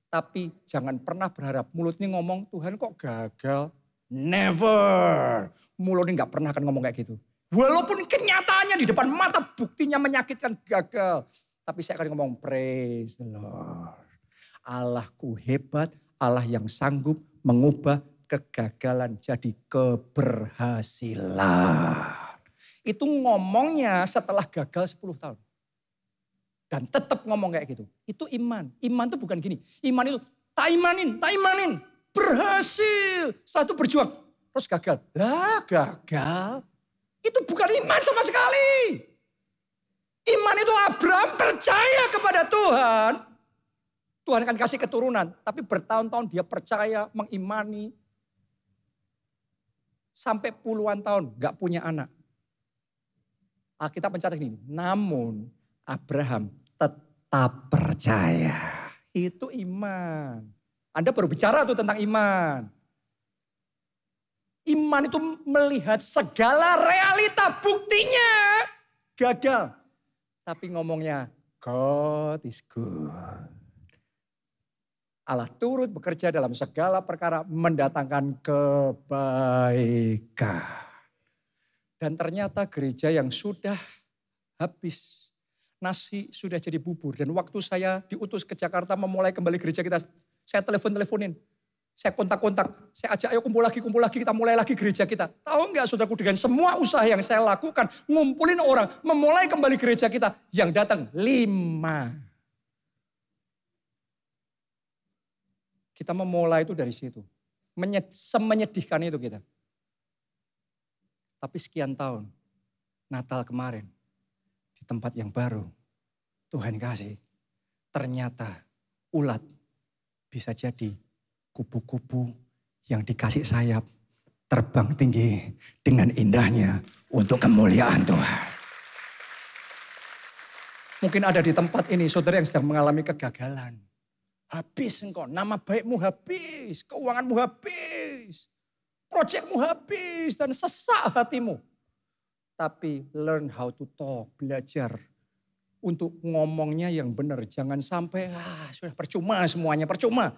Tapi jangan pernah berharap mulut ini ngomong, Tuhan kok gagal. Never. Mulut ini gak pernah akan ngomong kayak gitu. Walaupun kenyataannya di depan mata buktinya menyakitkan gagal. Tapi saya akan ngomong praise the Lord. Allahku hebat, Allah yang sanggup mengubah kegagalan jadi keberhasilan. Itu ngomongnya setelah gagal 10 tahun. Dan tetap ngomong kayak gitu. Itu iman. Iman itu bukan gini. Iman itu tak imanin. Berhasil. Setelah itu berjuang. Terus gagal. Lah gagal. Itu bukan iman sama sekali. Iman itu Abraham percaya kepada Tuhan. Tuhan akan kasih keturunan. Tapi bertahun-tahun dia percaya, mengimani. Sampai puluhan tahun gak punya anak. Alkitab mencatat ini. Namun Abraham tetap percaya. Itu iman. Anda baru bicara tuh tentang iman. Iman itu melihat segala realita buktinya gagal. Tapi ngomongnya God is good. Allah turut bekerja dalam segala perkara mendatangkan kebaikan. Dan ternyata gereja yang sudah habis, nasi sudah jadi bubur. Dan waktu saya diutus ke Jakarta memulai kembali gereja kita, saya telepon-teleponin. Saya kontak-kontak, saya ajak ayo kumpul lagi, kita mulai lagi gereja kita. Tahu nggak saudaraku, dengan semua usaha yang saya lakukan, ngumpulin orang, memulai kembali gereja kita, yang datang 5. Kita memulai itu dari situ. Semenyedihkan itu kita. Tapi sekian tahun, Natal kemarin, di tempat yang baru, Tuhan kasih, ternyata ulat bisa jadi kupu-kupu yang dikasih sayap terbang tinggi dengan indahnya untuk kemuliaan Tuhan. Mungkin ada di tempat ini saudara yang sedang mengalami kegagalan. Habis engkau, nama baikmu habis, keuanganmu habis, proyekmu habis dan sesak hatimu. Tapi learn how to talk, belajar untuk ngomongnya yang benar. Jangan sampai sudah percuma semuanya, percuma.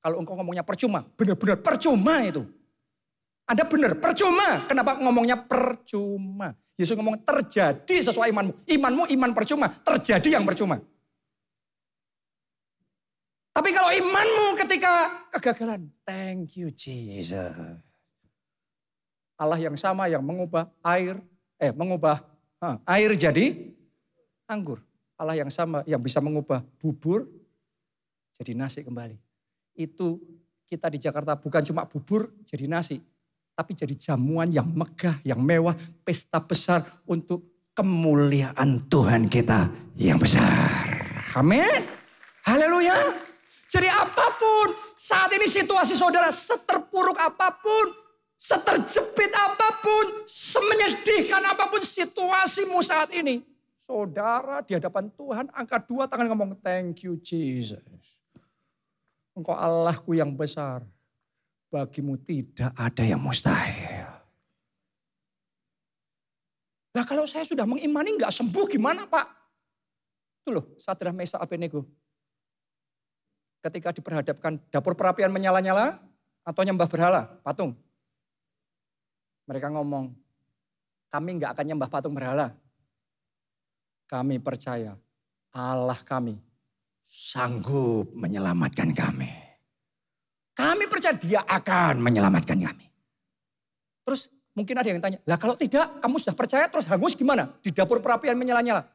Kalau engkau ngomongnya percuma, benar-benar percuma itu. Anda benar, percuma. Kenapa ngomongnya percuma? Yesus ngomong terjadi sesuai imanmu. Imanmu iman percuma, terjadi yang percuma. Tapi kalau imanmu ketika kegagalan, thank you Jesus. Allah yang sama yang mengubah air jadi anggur. Allah yang sama yang bisa mengubah bubur jadi nasi kembali. Itu kita di Jakarta bukan cuma bubur jadi nasi. Tapi jadi jamuan yang megah, yang mewah, pesta besar untuk kemuliaan Tuhan kita yang besar. Amin. Haleluya. Jadi apapun saat ini situasi saudara seterpuruk apapun, seterjepit apapun, semenyedihkan apapun situasimu saat ini. Saudara di hadapan Tuhan angkat 2 tangan ngomong thank you Jesus. Engkau Allahku yang besar. Bagimu tidak ada yang mustahil. Nah kalau saya sudah mengimani gak sembuh gimana Pak? Itu loh Sadrah Mesak Abednego. Ketika diperhadapkan dapur perapian menyala-nyala atau nyembah berhala, patung. Mereka ngomong, kami gak akan nyembah patung berhala. Kami percaya Allah kami sanggup menyelamatkan kami. Kami percaya dia akan menyelamatkan kami. Terus mungkin ada yang tanya, lah kalau tidak kamu sudah percaya terus hangus gimana? Di dapur perapian menyala-nyala.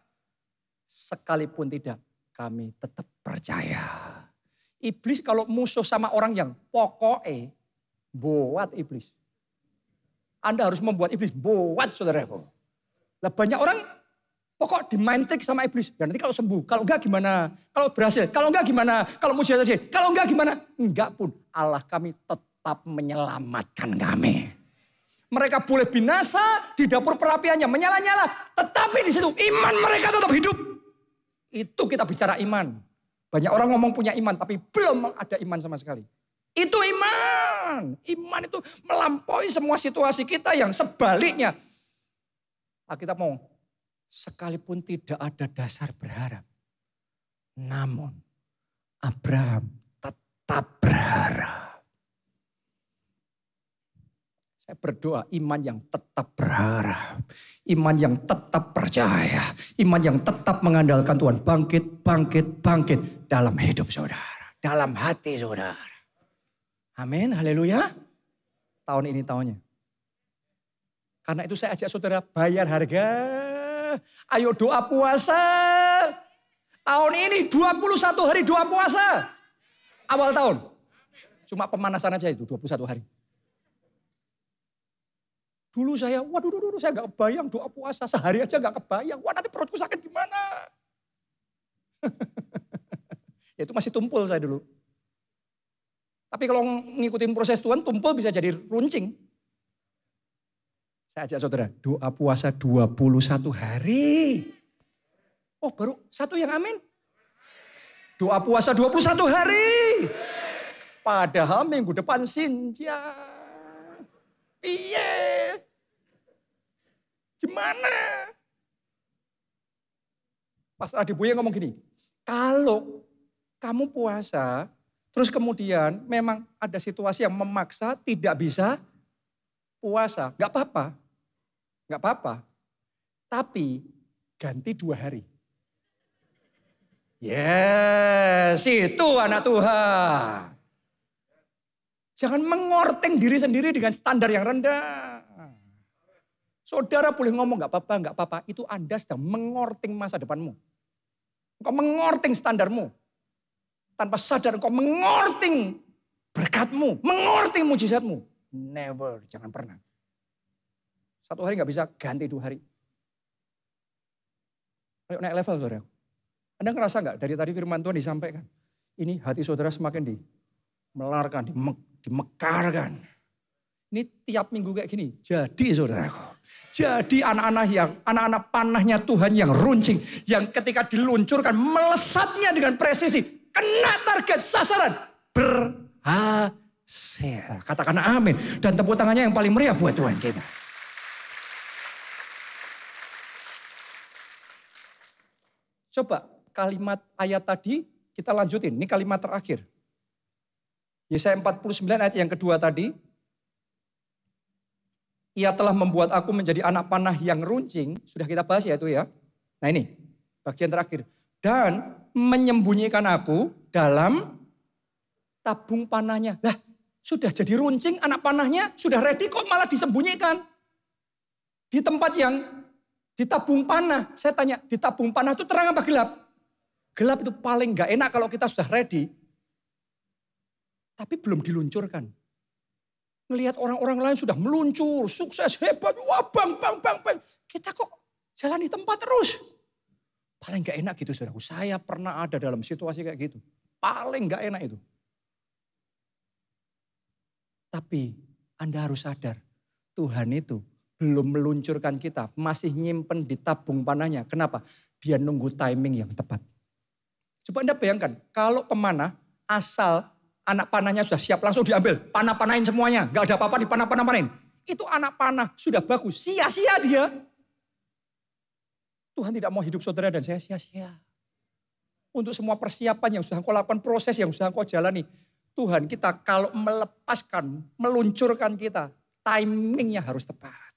Sekalipun tidak, kami tetap percaya. Iblis kalau musuh sama orang yang pokoknya buat iblis. Anda harus membuat iblis buat saudaraku. Lah banyak orang pokok dimain trik sama iblis. Ya nanti kalau sembuh, kalau enggak gimana? Kalau berhasil, kalau enggak gimana? Kalau mujizat terjadi, kalau enggak gimana? Enggak pun Allah kami tetap menyelamatkan kami. Mereka boleh binasa di dapur perapiannya menyala-nyala, tetapi di situ iman mereka tetap hidup. Itu kita bicara iman. Banyak orang ngomong punya iman tapi belum ada iman sama sekali. Itu iman. Iman itu melampaui semua situasi kita yang sebaliknya. Kita mau sekalipun tidak ada dasar berharap. Namun Abraham tetap berharap. Saya berdoa iman yang tetap berharap. Iman yang tetap percaya. Iman yang tetap mengandalkan Tuhan. Bangkit, bangkit, bangkit dalam hidup saudara. Dalam hati saudara. Amin, haleluya. Tahun ini tahunnya. Karena itu saya ajak saudara bayar harga. Ayo doa puasa. Tahun ini 21 hari doa puasa. Awal tahun. Cuma pemanasan aja itu 21 hari. Dulu saya, saya gak kebayang doa puasa. Sehari aja gak kebayang. Wah nanti perutku sakit gimana. Ya itu masih tumpul saya dulu. Tapi kalau ngikutin proses Tuhan, tumpul bisa jadi runcing. Saya ajak saudara, doa puasa 21 hari. Oh baru satu yang amin. Doa puasa 21 hari. Padahal minggu depan Sinja. Iya. Gimana? Pastor Adi Buya ngomong gini. Kalau kamu puasa, terus kemudian memang ada situasi yang memaksa tidak bisa puasa. Gak apa-apa. Gak apa-apa. Tapi ganti 2 hari. Yes, itu anak Tuhan. Jangan mengorting diri sendiri dengan standar yang rendah. Saudara boleh ngomong gak apa-apa. Itu Anda sedang mengorting masa depanmu. Engkau mengorting standarmu. Tanpa sadar engkau mengorting berkatmu. Mengorting mujizatmu. Never, jangan pernah. Satu hari gak bisa ganti 2 hari. Ayo naik level saudara. Anda ngerasa gak dari tadi firman Tuhan disampaikan. Ini hati saudara semakin dimelarkan, dimekarkan. Ini tiap minggu kayak gini. Jadi saudaraku. Jadi anak-anak panahnya Tuhan yang runcing. Yang ketika diluncurkan melesatnya dengan presisi. Kena target sasaran. Berhasil. Katakan amin. Dan tepuk tangannya yang paling meriah buat Tuhan kita. Coba kalimat ayat tadi kita lanjutin. Ini kalimat terakhir. Yesaya 49 ayat yang kedua tadi. Ia telah membuat aku menjadi anak panah yang runcing. Sudah kita bahas ya itu ya. Nah ini bagian terakhir. Dan menyembunyikan aku dalam tabung panahnya. Lah sudah jadi runcing anak panahnya. Sudah ready kok malah disembunyikan. Di tempat yang di tabung panah. Saya tanya di tabung panah itu terang apa gelap? Gelap itu paling gak enak kalau kita sudah ready. Tapi belum diluncurkan. Ngelihat orang-orang lain sudah meluncur, sukses, hebat, wah bang. Kita kok jalan di tempat terus. Paling gak enak gitu saudaraku. Saya pernah ada dalam situasi kayak gitu. Paling gak enak itu. Tapi Anda harus sadar, Tuhan itu belum meluncurkan kita. Masih nyimpen di tabung panahnya. Kenapa? Dia nunggu timing yang tepat. Coba Anda bayangkan, kalau pemanah asal anak panahnya sudah siap langsung diambil. Panah-panahin semuanya. Gak ada apa-apa di panah-panahin. Itu anak panah sudah bagus. Sia-sia dia. Tuhan tidak mau hidup saudara dan saya sia-sia. Untuk semua persiapan yang sudah kau lakukan, proses yang sudah kau jalani. Tuhan kita kalau melepaskan, meluncurkan kita, timingnya harus tepat.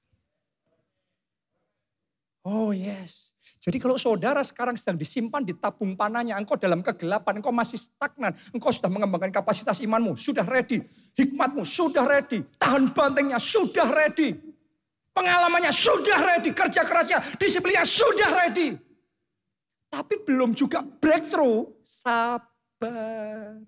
Oh yes. Jadi kalau saudara sekarang sedang disimpan di tabung panahnya, engkau dalam kegelapan, engkau masih stagnan, engkau sudah mengembangkan kapasitas imanmu, sudah ready, hikmatmu sudah ready, tahan bantengnya sudah ready, pengalamannya sudah ready, kerja kerasnya, disiplinnya sudah ready. Tapi belum juga breakthrough, sabar.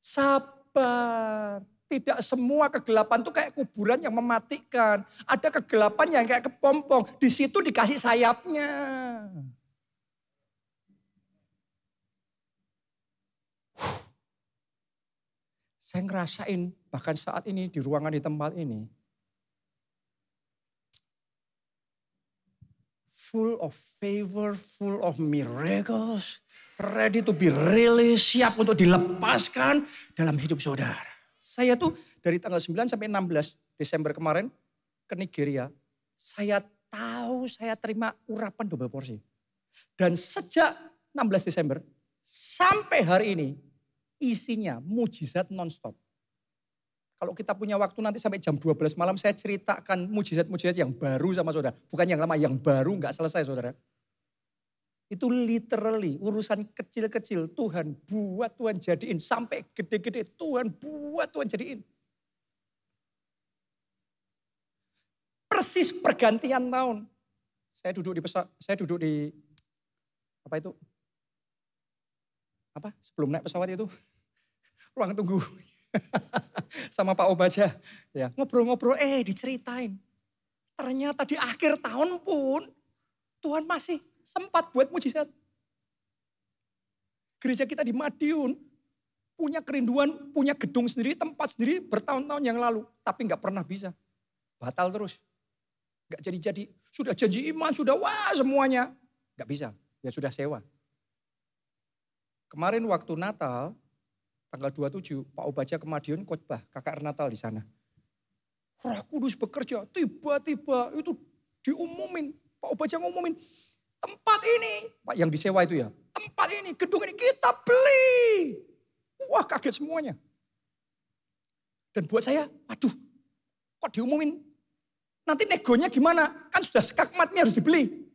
Sabar. Tidak semua kegelapan itu kayak kuburan yang mematikan. Ada kegelapan yang kayak kepompong. Di situ dikasih sayapnya. Saya ngerasain bahkan saat ini di ruangan di tempat ini. Full of favor, full of miracles. Ready to be released, siap untuk dilepaskan dalam hidup saudara. Saya tuh dari tanggal 9 sampai 16 Desember kemarin ke Nigeria. Saya tahu saya terima urapan double porsi. Dan sejak 16 Desember sampai hari ini isinya mujizat nonstop. Kalau kita punya waktu nanti sampai jam 12 malam saya ceritakan mujizat-mujizat yang baru sama saudara. Bukan yang lama, yang baru gak selesai saudara. Itu literally urusan kecil-kecil Tuhan buat, Tuhan jadiin. Sampai gede-gede Tuhan buat, Tuhan jadiin. Persis pergantian tahun. Saya duduk di apa itu? Apa? Sebelum naik pesawat itu. Ruang tunggu. Sama Pak Obaja. Ya, ngobrol-ngobrol, diceritain. Ternyata di akhir tahun pun Tuhan masih sempat buat mujizat. Gereja kita di Madiun punya kerinduan, punya gedung sendiri, tempat sendiri bertahun-tahun yang lalu. Tapi gak pernah bisa. Batal terus. Gak jadi-jadi. Sudah janji iman, sudah wah semuanya. Gak bisa. Ya sudah sewa. Kemarin waktu Natal, tanggal 27, Pak Obaja ke Madiun khotbah KKR Natal di sana. Roh Kudus bekerja, tiba-tiba itu diumumin. Pak Obaja ngumumin, tempat ini, Pak yang disewa itu ya, tempat ini, gedung ini kita beli. Wah kaget semuanya. Dan buat saya, waduh, kok diumumin? Nanti negonya gimana? Kan sudah skakmatnya harus dibeli.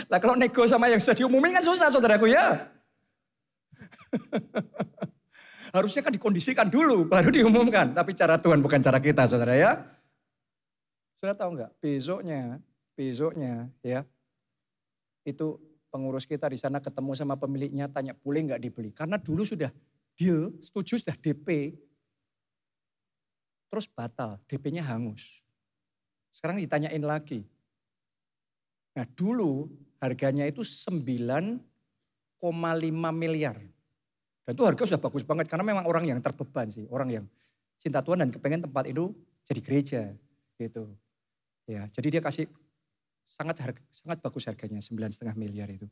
Lah kalau nego sama yang sudah diumumin kan susah saudaraku ya. Harusnya kan dikondisikan dulu, baru diumumkan. Tapi cara Tuhan bukan cara kita, saudara ya. Saudara tahu nggak? Besoknya ya, itu pengurus kita di sana ketemu sama pemiliknya, tanya boleh nggak dibeli. Karena dulu sudah deal, setuju sudah DP, terus batal, DP-nya hangus. Sekarang ditanyain lagi. Nah dulu harganya itu 9,5 miliar. Dan itu harga sudah bagus banget karena memang orang yang terbeban sih. Orang yang cinta Tuhan dan kepengen tempat itu jadi gereja gitu. Ya, jadi dia kasih sangat bagus harganya 9,5 miliar itu.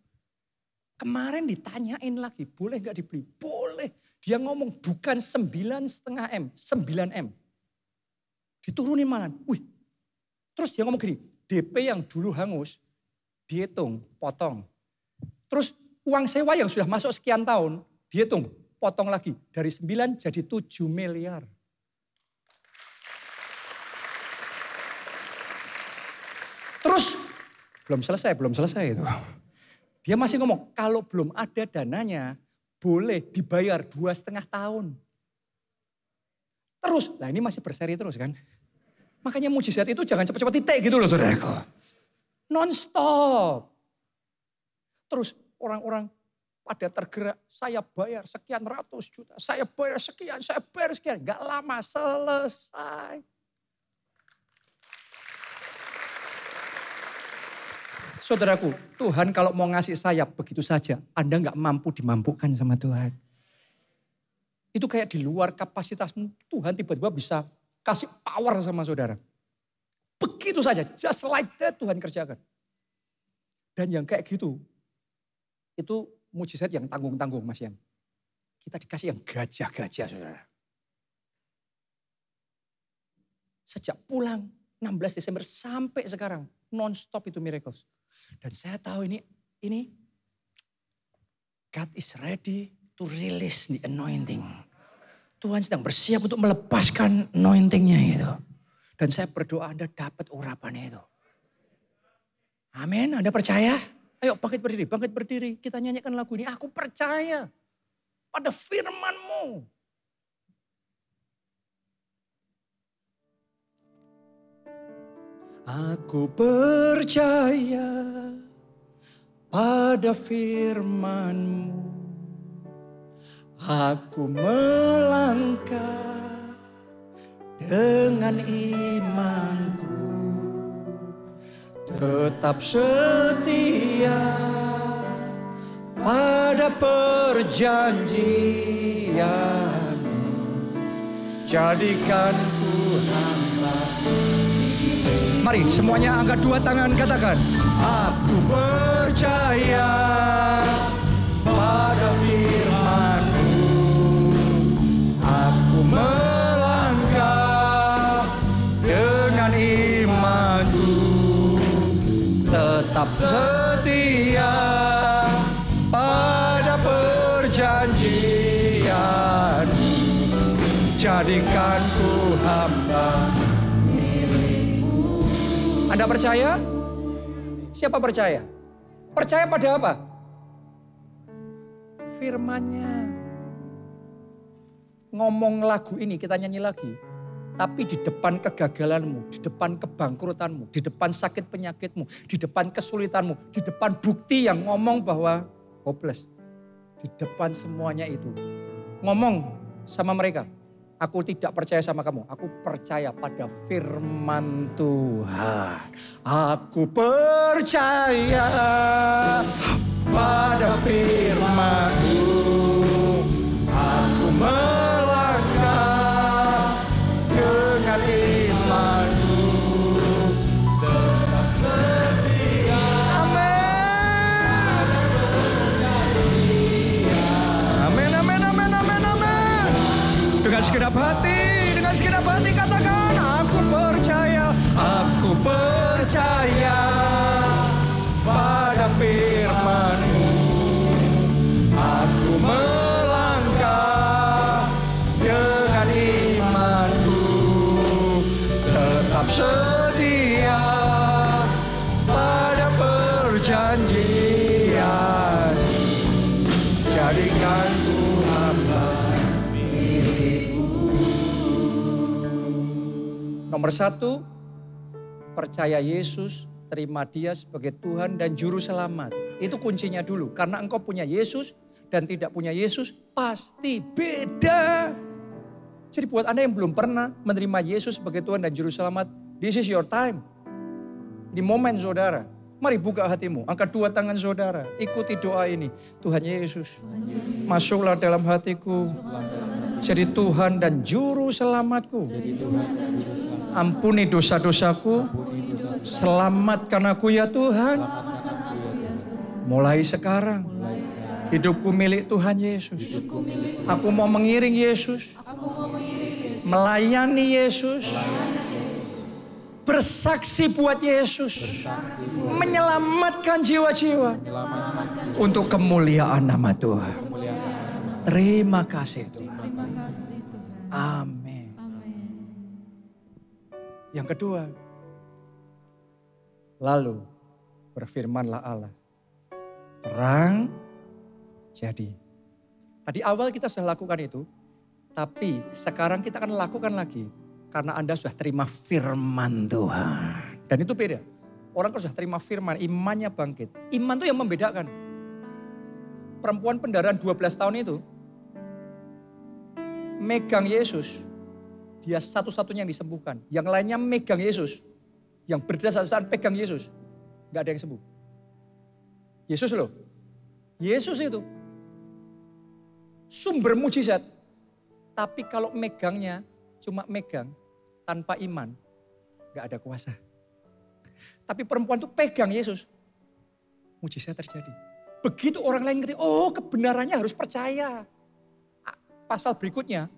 Kemarin ditanyain lagi, boleh nggak dibeli? Boleh. Dia ngomong bukan 9,5 M, 9 M. Diturunin malah. Wih. Terus dia ngomong gini, DP yang dulu hangus, dihitung, potong. Terus uang sewa yang sudah masuk sekian tahun, dihitung, potong lagi. Dari 9 jadi 7 miliar. Terus belum selesai itu. Dia masih ngomong, kalau belum ada dananya, boleh dibayar 2,5 tahun. Terus, nah ini masih berseri terus kan. Makanya mujizat itu jangan cepat-cepat titik gitu loh saudaraku. Non-stop. Terus orang-orang pada tergerak, saya bayar sekian ratus juta, saya bayar sekian. Gak lama selesai. Saudaraku, Tuhan kalau mau ngasih saya begitu saja, Anda gak mampu dimampukan sama Tuhan. Itu kayak di luar kapasitasmu, Tuhan tiba-tiba bisa kasih power sama saudara. Begitu saja, just like that Tuhan kerjakan. Dan yang kayak gitu, itu mujizat yang tanggung-tanggung Mas Yan. Kita dikasih yang gajah-gajah saudara. Sejak pulang 16 Desember sampai sekarang, non-stop itu miracles. Dan saya tahu ini God is ready to release the anointing. Tuhan sedang bersiap untuk melepaskan anointingnya itu. Dan saya berdoa Anda dapat urapannya itu. Amin, Anda percaya? Ayo bangkit berdiri. Kita nyanyikan lagu ini. Aku percaya pada firman-Mu. Aku percaya pada firman-Mu. Aku melangkah dengan imanku, tetap setia pada perjanjian-Mu. Jadikan ku hamba. Mari semuanya angkat dua tangan, katakan. Aku percaya pada firman-Mu. Aku melangkah dengan imanku, tetap setia pada perjanjian. Jadikan ku hamba milik-Mu. Anda percaya? Siapa percaya? Percaya pada apa? Firman-Nya. Ngomong lagu ini, kita nyanyi lagi. Tapi di depan kegagalanmu, di depan kebangkrutanmu, di depan sakit penyakitmu, di depan kesulitanmu, di depan bukti yang ngomong bahwa hopeless. Di depan semuanya itu. Ngomong sama mereka, aku tidak percaya sama kamu, aku percaya pada firman Tuhan. Aku percaya pada firman-Mu. Aku melangkah dengan imanku, tetap setia. Amin. Amin. Dengan segenap hati katakan, aku percaya pada firman-Mu. Aku melangkah dengan imanku, tetap setia pada perjanjian. Jadikan ku hamba. Nomor 1, percaya Yesus, terima Dia sebagai Tuhan dan Juru Selamat. Itu kuncinya dulu. Karena engkau punya Yesus dan tidak punya Yesus pasti beda. Jadi buat Anda yang belum pernah menerima Yesus sebagai Tuhan dan Juru Selamat, this is your time. Di momen saudara. Mari buka hatimu, angkat 2 tangan saudara. Ikuti doa ini. Tuhan Yesus, masuklah dalam hatiku. Jadi Tuhan dan Juru Selamatku. Ampuni dosa-dosaku. Selamatkan aku ya Tuhan. Mulai sekarang, hidupku milik Tuhan Yesus. Aku mau mengiring Yesus. Melayani Yesus. Bersaksi buat Yesus. Menyelamatkan jiwa-jiwa. Untuk kemuliaan nama Tuhan. Terima kasih Tuhan. Amin. Yang kedua, lalu berfirmanlah Allah, terang jadi. Tadi awal kita sudah lakukan itu, tapi sekarang kita akan lakukan lagi. Karena Anda sudah terima firman Tuhan. Dan itu beda. Orang kalau sudah terima firman, imannya bangkit. Iman itu yang membedakan. Perempuan pendaraan 12 tahun itu, megang Yesus, dia satu-satunya yang disembuhkan. Yang lainnya megang Yesus. Yang berdasar-dasar pegang Yesus. Gak ada yang sembuh. Yesus loh. Yesus itu. Sumber mujizat. Tapi kalau megangnya cuma megang tanpa iman. Gak ada kuasa. Tapi perempuan itu pegang Yesus. Mujizat terjadi. Begitu orang lain ngerti, oh kebenarannya harus percaya. Pasal berikutnya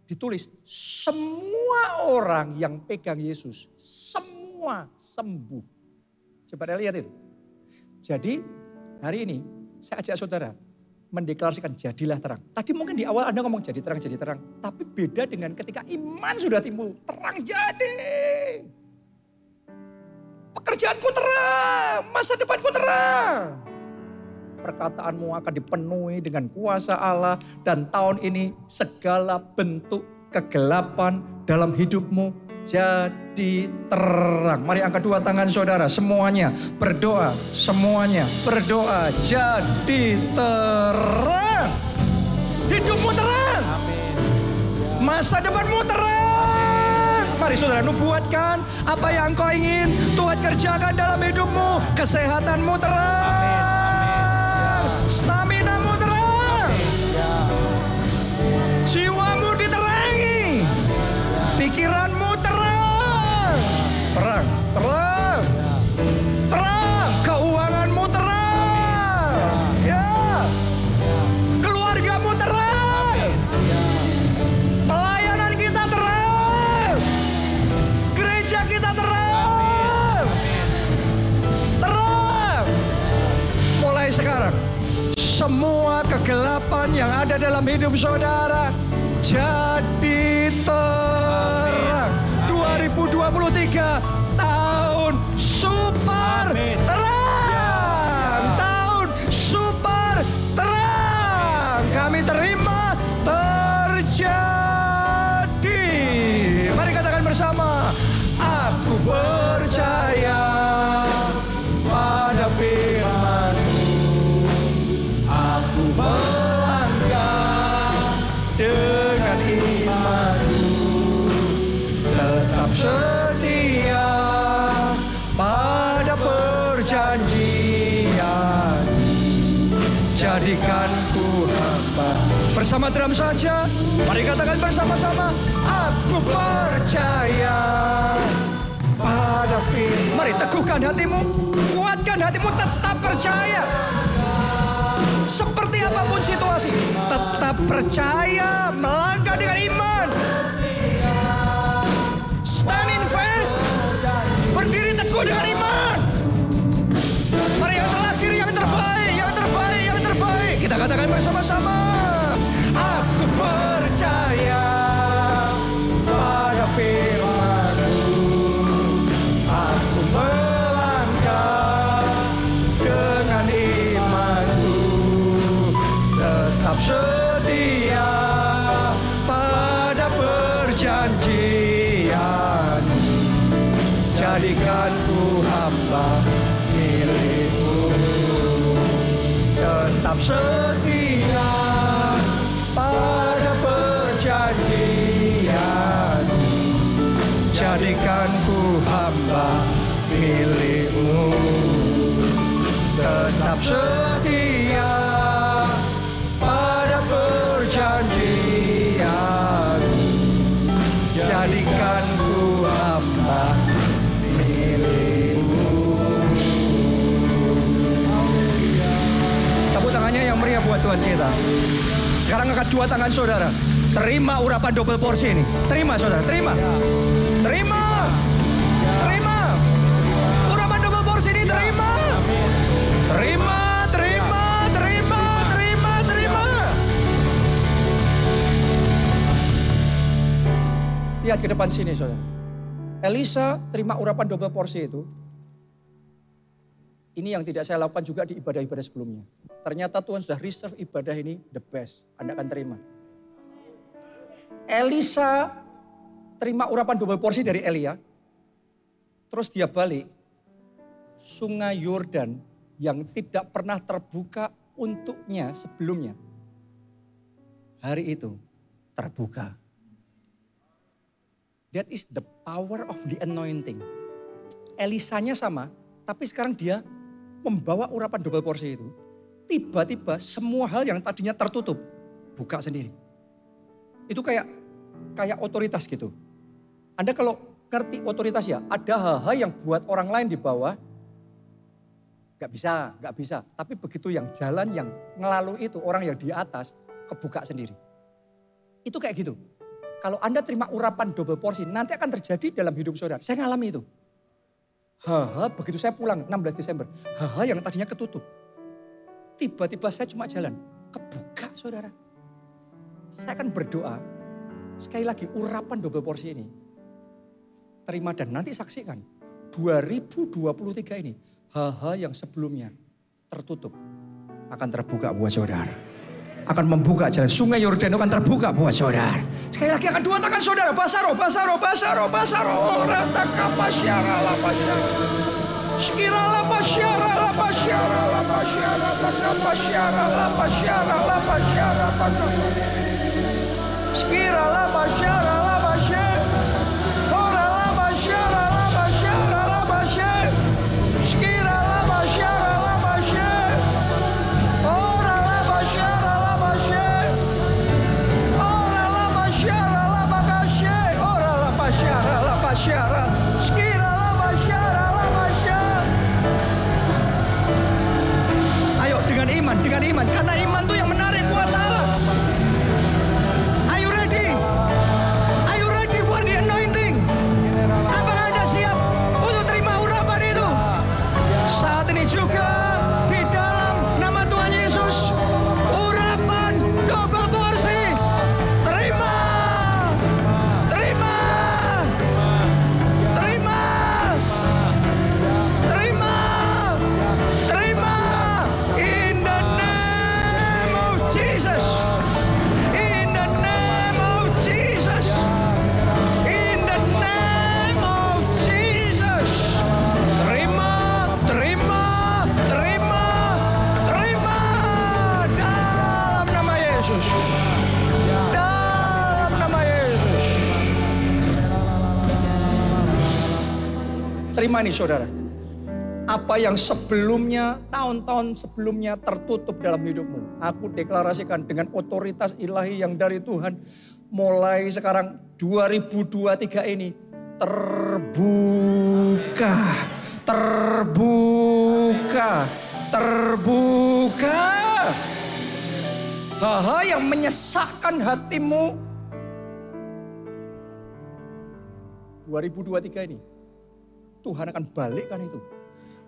ditulis, semua orang yang pegang Yesus, semua sembuh. Coba Anda lihat itu. Jadi hari ini saya ajak saudara mendeklarasikan jadilah terang. Tadi mungkin di awal Anda ngomong jadi terang. Tapi beda dengan ketika iman sudah timbul. Terang jadi. Pekerjaanku terang, masa depanku terang. Perkataanmu akan dipenuhi dengan kuasa Allah. Dan tahun ini segala bentuk kegelapan dalam hidupmu jadi terang. Mari angkat 2 tangan saudara. Semuanya berdoa. Semuanya berdoa. Jadi terang. Hidupmu terang. Masa depanmu terang. Mari saudara nubuatkan apa yang kau ingin Tuhan kerjakan dalam hidupmu. Kesehatanmu terang. Staminamu terang. Jiwamu diterangi. Pikiranmu terang. Terang. Keuanganmu terang. Ya. Keluargamu terang. Pelayanan kita terang. Gereja kita terang. Terang. Mulai sekarang. Semua kegelapan yang ada dalam hidup saudara jadi terang. 2023 tahun super terang. Tahun super terang. Kami terima terjadi. Mari katakan bersama. Aku percaya pada firman-Mu. Aku melangkah dengan iman-Ku, tetap setia pada perjanjian. Jadikan ku hamba. Bersama drum saja, mari katakan bersama-sama. Aku percaya pada firman. Mari teguhkan hatimu, kuatkan hatimu, tetap percaya. Seperti apapun situasi, tetap percaya, melangkah dengan iman. Stand in faith, berdiri teguh dengan iman. Mari yang terakhir, yang terbaik. Kita katakan bersama-sama. Aku percaya pada firman-Mu. Aku melangkah dengan iman-Ku, tetap setia pada perjanjian. tetap setia pada perjanjian. Jadikan ku hamba milik-Mu, tetap setia pada perjanjian. Jadikan ku hamba milik-Mu. Tepuk tangannya yang meriah buat Tuhan kita. Sekarang angkat dua tangan saudara. Terima urapan double porsi ini. Terima saudara, terima. Terima. Terima. Urapan double porsi ini terima. Terima, terima, terima, terima, terima. Lihat ke depan sini saudara. Elisa terima urapan double porsi itu. Ini yang tidak saya lakukan juga di ibadah-ibadah sebelumnya. Ternyata Tuhan sudah reserve ibadah ini the best. Anda akan terima. Elisa terima urapan double porsi dari Elia. Terus dia balik. Sungai Yordan yang tidak pernah terbuka untuknya sebelumnya. Hari itu terbuka. That is the power of the anointing. Elisanya sama, tapi sekarang dia membawa urapan double porsi itu. Tiba-tiba semua hal yang tadinya tertutup, buka sendiri. Itu kayak otoritas gitu. Anda kalau ngerti otoritas ya, ada hal-hal yang buat orang lain di bawah, gak bisa. Tapi begitu yang jalan yang ngelalui itu, orang yang di atas, kebuka sendiri. Itu kayak gitu. Kalau Anda terima urapan double porsi, nanti akan terjadi dalam hidup saudara. Saya ngalami itu. Begitu saya pulang 16 Desember, yang tadinya ketutup. Tiba-tiba saya cuma jalan, kebuka saudara. Saya akan berdoa, sekali lagi urapan double porsi ini. Terima dan nanti saksikan, 2023 ini, hal-hal yang sebelumnya tertutup akan terbuka buat saudara. Akan membuka jalan, sungai Yordan akan terbuka buat saudara. Sekali lagi akan dua tangan saudara, basaro. Rataka pasyara la pasyara. Skira la pasyara la pasyara la pasyara la pasyara la pasyara la pasyara la pasyara. Skira la pasyara la pasyara. Ora la pasyara la pasyara la pasyara. Skira la pasyara la pasyara. Ora la pasyara la pasyara. Ora la pasyara la pasyara. Ora la pasyara la pasyara. Skira la pasyara la pasyara. Ayo dengan iman, karena iman itu yang menarik kuasa Allah. Are you ready? Are you ready for the anointing? Apakah Anda siap untuk terima urapan itu? Saat ini juga di dalam nama Tuhan Yesus, urapan double porsi. Terima. Terima. Terima. Terima. Terima. In the name of Jesus. In the name of Jesus. In the name of Jesus. Terima, terima, terima, terima. Dalam nama Yesus. Dalam nama Yesus. Terima nih saudara. Apa yang sebelumnya, tahun-tahun sebelumnya tertutup dalam hidupmu. Aku deklarasikan dengan otoritas ilahi yang dari Tuhan. Mulai sekarang 2023 ini terbuka. Terbuka. Terbuka. Hal-hal yang menyesakkan hatimu 2023 ini. Tuhan akan balikkan itu.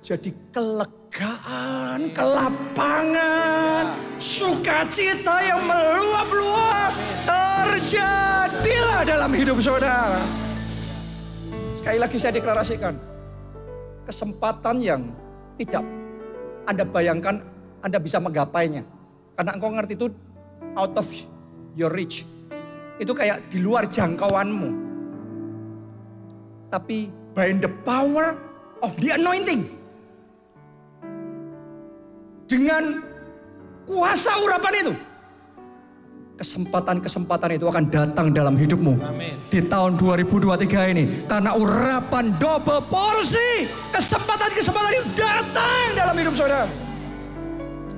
Jadi kelegaan, kelapangan, sukacita yang meluap-luap terjadilah dalam hidup saudara. Sekali lagi saya deklarasikan, kesempatan yang tidak Anda bayangkan Anda bisa menggapainya. Karena engkau ngerti itu out of your reach. Itu kayak di luar jangkauanmu. Tapi by the power of the anointing. Dengan kuasa urapan itu. Kesempatan-kesempatan itu akan datang dalam hidupmu. Amin. Di tahun 2023 ini. Karena urapan double porsi. Kesempatan-kesempatan itu datang dalam hidup saudara.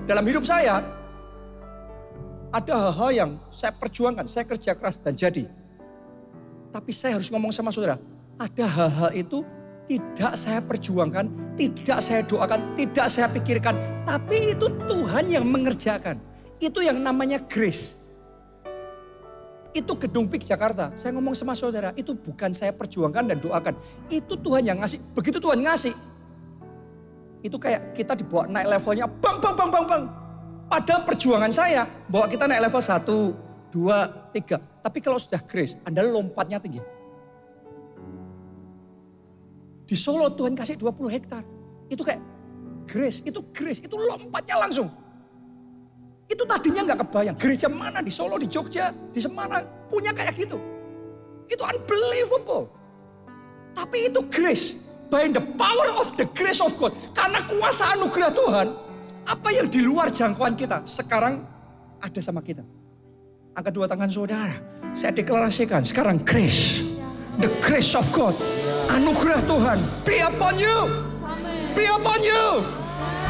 Dalam hidup saya, ada hal-hal yang saya perjuangkan. Saya kerja keras dan jadi. Tapi saya harus ngomong sama saudara. Ada hal-hal itu tidak saya perjuangkan, tidak saya doakan, tidak saya pikirkan. Tapi itu Tuhan yang mengerjakan. Itu yang namanya grace. Itu gedung PIK Jakarta. Saya ngomong sama saudara, itu bukan saya perjuangkan dan doakan. Itu Tuhan yang ngasih. Begitu Tuhan ngasih, itu kayak kita dibawa naik levelnya, bang. Padahal perjuangan saya, bawa kita naik level 1, 2, 3. Tapi kalau sudah grace, Anda lompatnya tinggi. Di Solo Tuhan kasih 20 hektar. Itu kayak grace, itu lompatnya langsung. Itu tadinya nggak kebayang. Gereja mana di Solo, di Jogja, di Semarang punya kayak gitu. Itu unbelievable. Tapi itu grace. By the power of the grace of God. Karena kuasa anugerah Tuhan. Apa yang di luar jangkauan kita sekarang ada sama kita. Angkat dua tangan saudara. Saya deklarasikan sekarang grace. The grace of God. Anugerah Tuhan. Be upon you. Be upon you.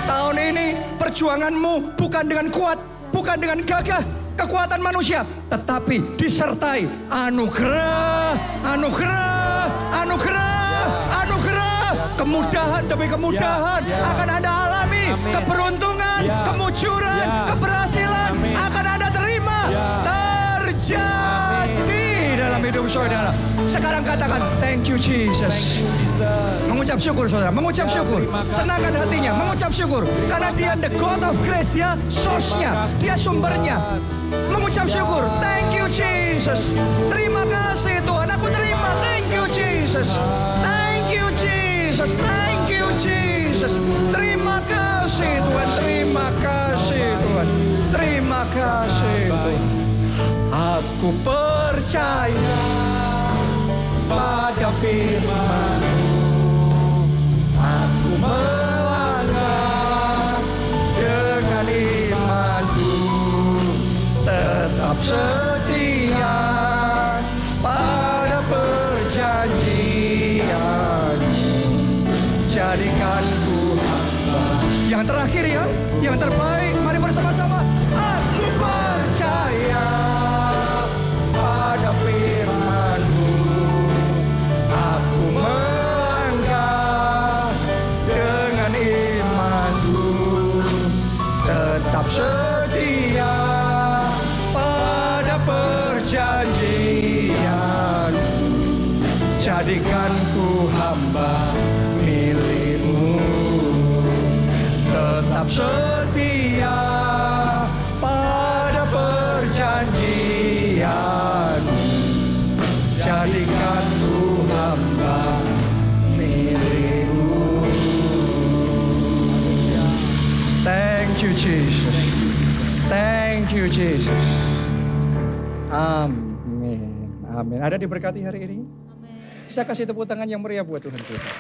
Tahun ini perjuanganmu bukan dengan kuat, bukan dengan gagah, kekuatan manusia. Tetapi disertai anugerah, anugerah, anugerah, anugerah. Kemudahan demi kemudahan akan Anda alami. Keberuntungan, kemujuran, keberhasilan akan Anda terima. Terjadi dalam hidup saudara. Sekarang katakan, thank you Jesus. Mengucap syukur saudara, mengucap syukur. Senangkan hatinya, mengucap syukur. Karena dia the God of grace, dia source-nya, dia sumbernya. Mengucap syukur, thank you Jesus. Terima kasih Tuhan, aku terima, thank you Jesus. Thank you Jesus, thank you Jesus. Terima kasih Tuhan, terima kasih Tuhan. Terima kasih Tuhan. Aku percaya pada firman-Mu. Aku melangkah dengan imanku, tetap setia pada perjanjian-Mu. Jadikan ku hamba. Yang terakhir ya, yang terbaik, mari bersama-sama. Aku percaya pada firman-Mu. Aku melangkah dengan imanku, tetap setia pada perjanjian. Jadikan ku hamba milik-Mu, tetap setia pada perjanjian. Jadikan ku hamba milik-Mu. Thank you Jesus. Thank you Jesus. Amin. Amin. Ada diberkati hari ini? Bisa kasih tepuk tangan yang meriah buat Tuhan kita.